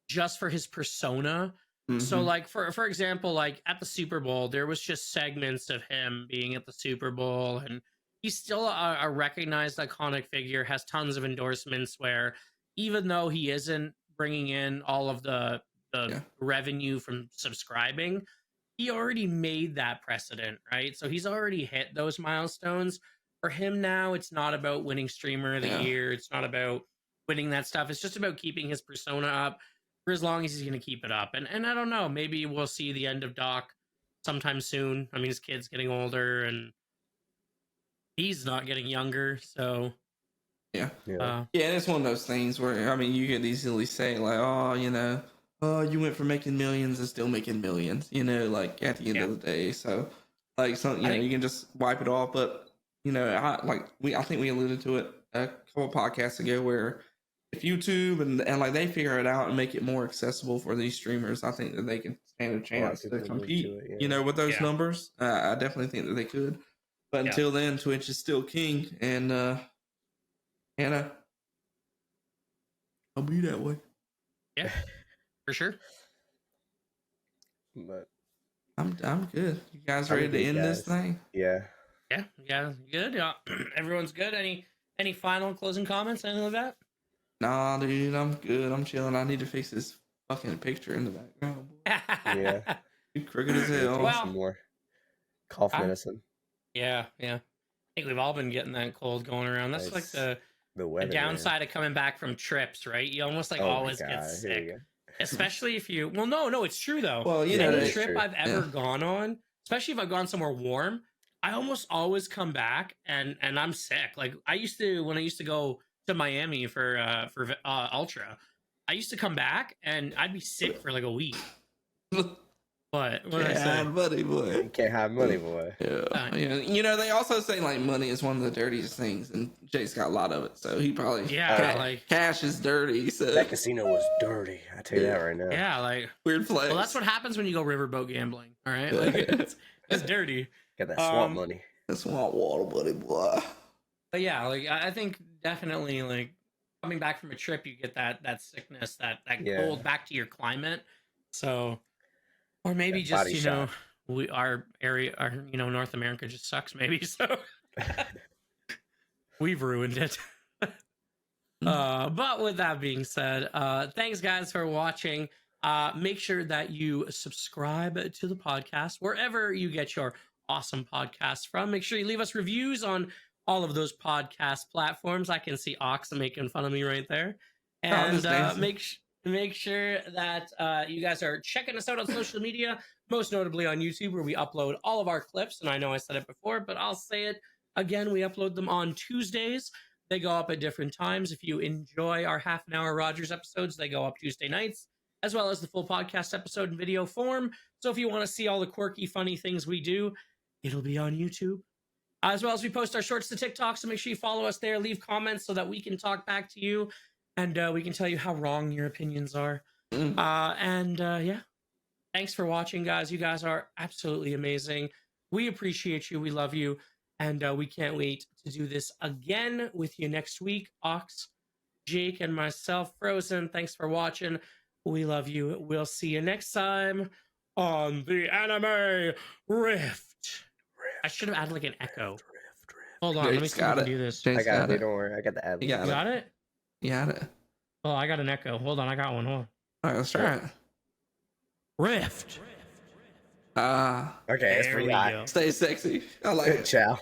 just for his persona. So like, for example, like at the Super Bowl, there was just segments of him being at the Super Bowl, and he's still a recognized iconic figure, has tons of endorsements, where even though he isn't bringing in all of the revenue from subscribing, he already made that precedent, right? So he's already hit those milestones. For him now, it's not about winning streamer of the year. It's not about winning that stuff. It's just about keeping his persona up for as long as he's going to keep it up. And I don't know, maybe we'll see the end of Doc sometime soon. I mean, his kid's getting older and he's not getting younger, so yeah, and it's one of those things where, I mean, you could easily say like, oh, you know, you went from making millions to still making millions, you know, like at the end of the day. So like, something, you know, you can just wipe it off. But you know, I think we alluded to it a couple podcasts ago, where if YouTube and like they figure it out and make it more accessible for these streamers, I think that they can stand a chance to compete, you know, with those numbers. I definitely think that they could. But until then, Twitch is still king, and Hannah, I'll be that way. Yeah, for sure. But I'm good. You guys ready to end this thing? Yeah, good. Yeah, everyone's good. Any final closing comments? Anything like that? Nah, dude, I'm good. I'm chilling. I need to fix this fucking picture in the background. Yeah, you crooked as hell. Well, some more cough medicine. Yeah. I think we've all been getting that cold going around. That's like the downside of coming back from trips, right? You almost like always get sick. Especially if you... Well, no, it's true, though. Well, you know, any trip I've ever gone on, especially if I've gone somewhere warm, I almost always come back and I'm sick. Like, when I used to go to Miami for Ultra, I used to come back and I'd be sick for like a week. What can't have money, boy. You can't have money, boy. Yeah. You know, they also say like money is one of the dirtiest things, and Jake's got a lot of it, so he probably like cash is dirty. So that casino was dirty. I tell you that right now. Yeah, like weird flex. Well, that's what happens when you go riverboat gambling. All right, like it's dirty. Got that swamp money. That swamp water money, boy. But yeah, like I think definitely like coming back from a trip, you get that sickness, that cold back to your climate. So. Or maybe just, you know, our North America just sucks, maybe. So we've ruined it. But with that being said, thanks, guys, for watching. Make sure that you subscribe to the podcast wherever you get your awesome podcasts from. Make sure you leave us reviews on all of those podcast platforms. I can see Ox making fun of me right there. And make sure that you guys are checking us out on social media, most notably on YouTube, where we upload all of our clips. And I know I said it before, but I'll say it again. We upload them on Tuesdays. They go up at different times. If you enjoy our half an hour Rogers episodes, they go up Tuesday nights, as well as the full podcast episode in video form. So if you want to see all the quirky, funny things we do, it'll be on YouTube. As well as we post our shorts to TikTok. So make sure you follow us there. Leave comments so that we can talk back to you. And we can tell you how wrong your opinions are. Yeah. Thanks for watching, guys. You guys are absolutely amazing. We appreciate you. We love you. And we can't wait to do this again with you next week. Ox, Jake, and myself, Frozen. Thanks for watching. We love you. We'll see you next time on the Anime Rift. I should have added like an echo. Hold on. Let me see if I can do this. I got it. Don't worry. I got the ad. You got it? Yeah. Oh, I got an echo. Hold on, I got one. Hold on. All right, let's try it. Rift. Okay, it's pretty hot. Stay sexy. I like it. Ciao.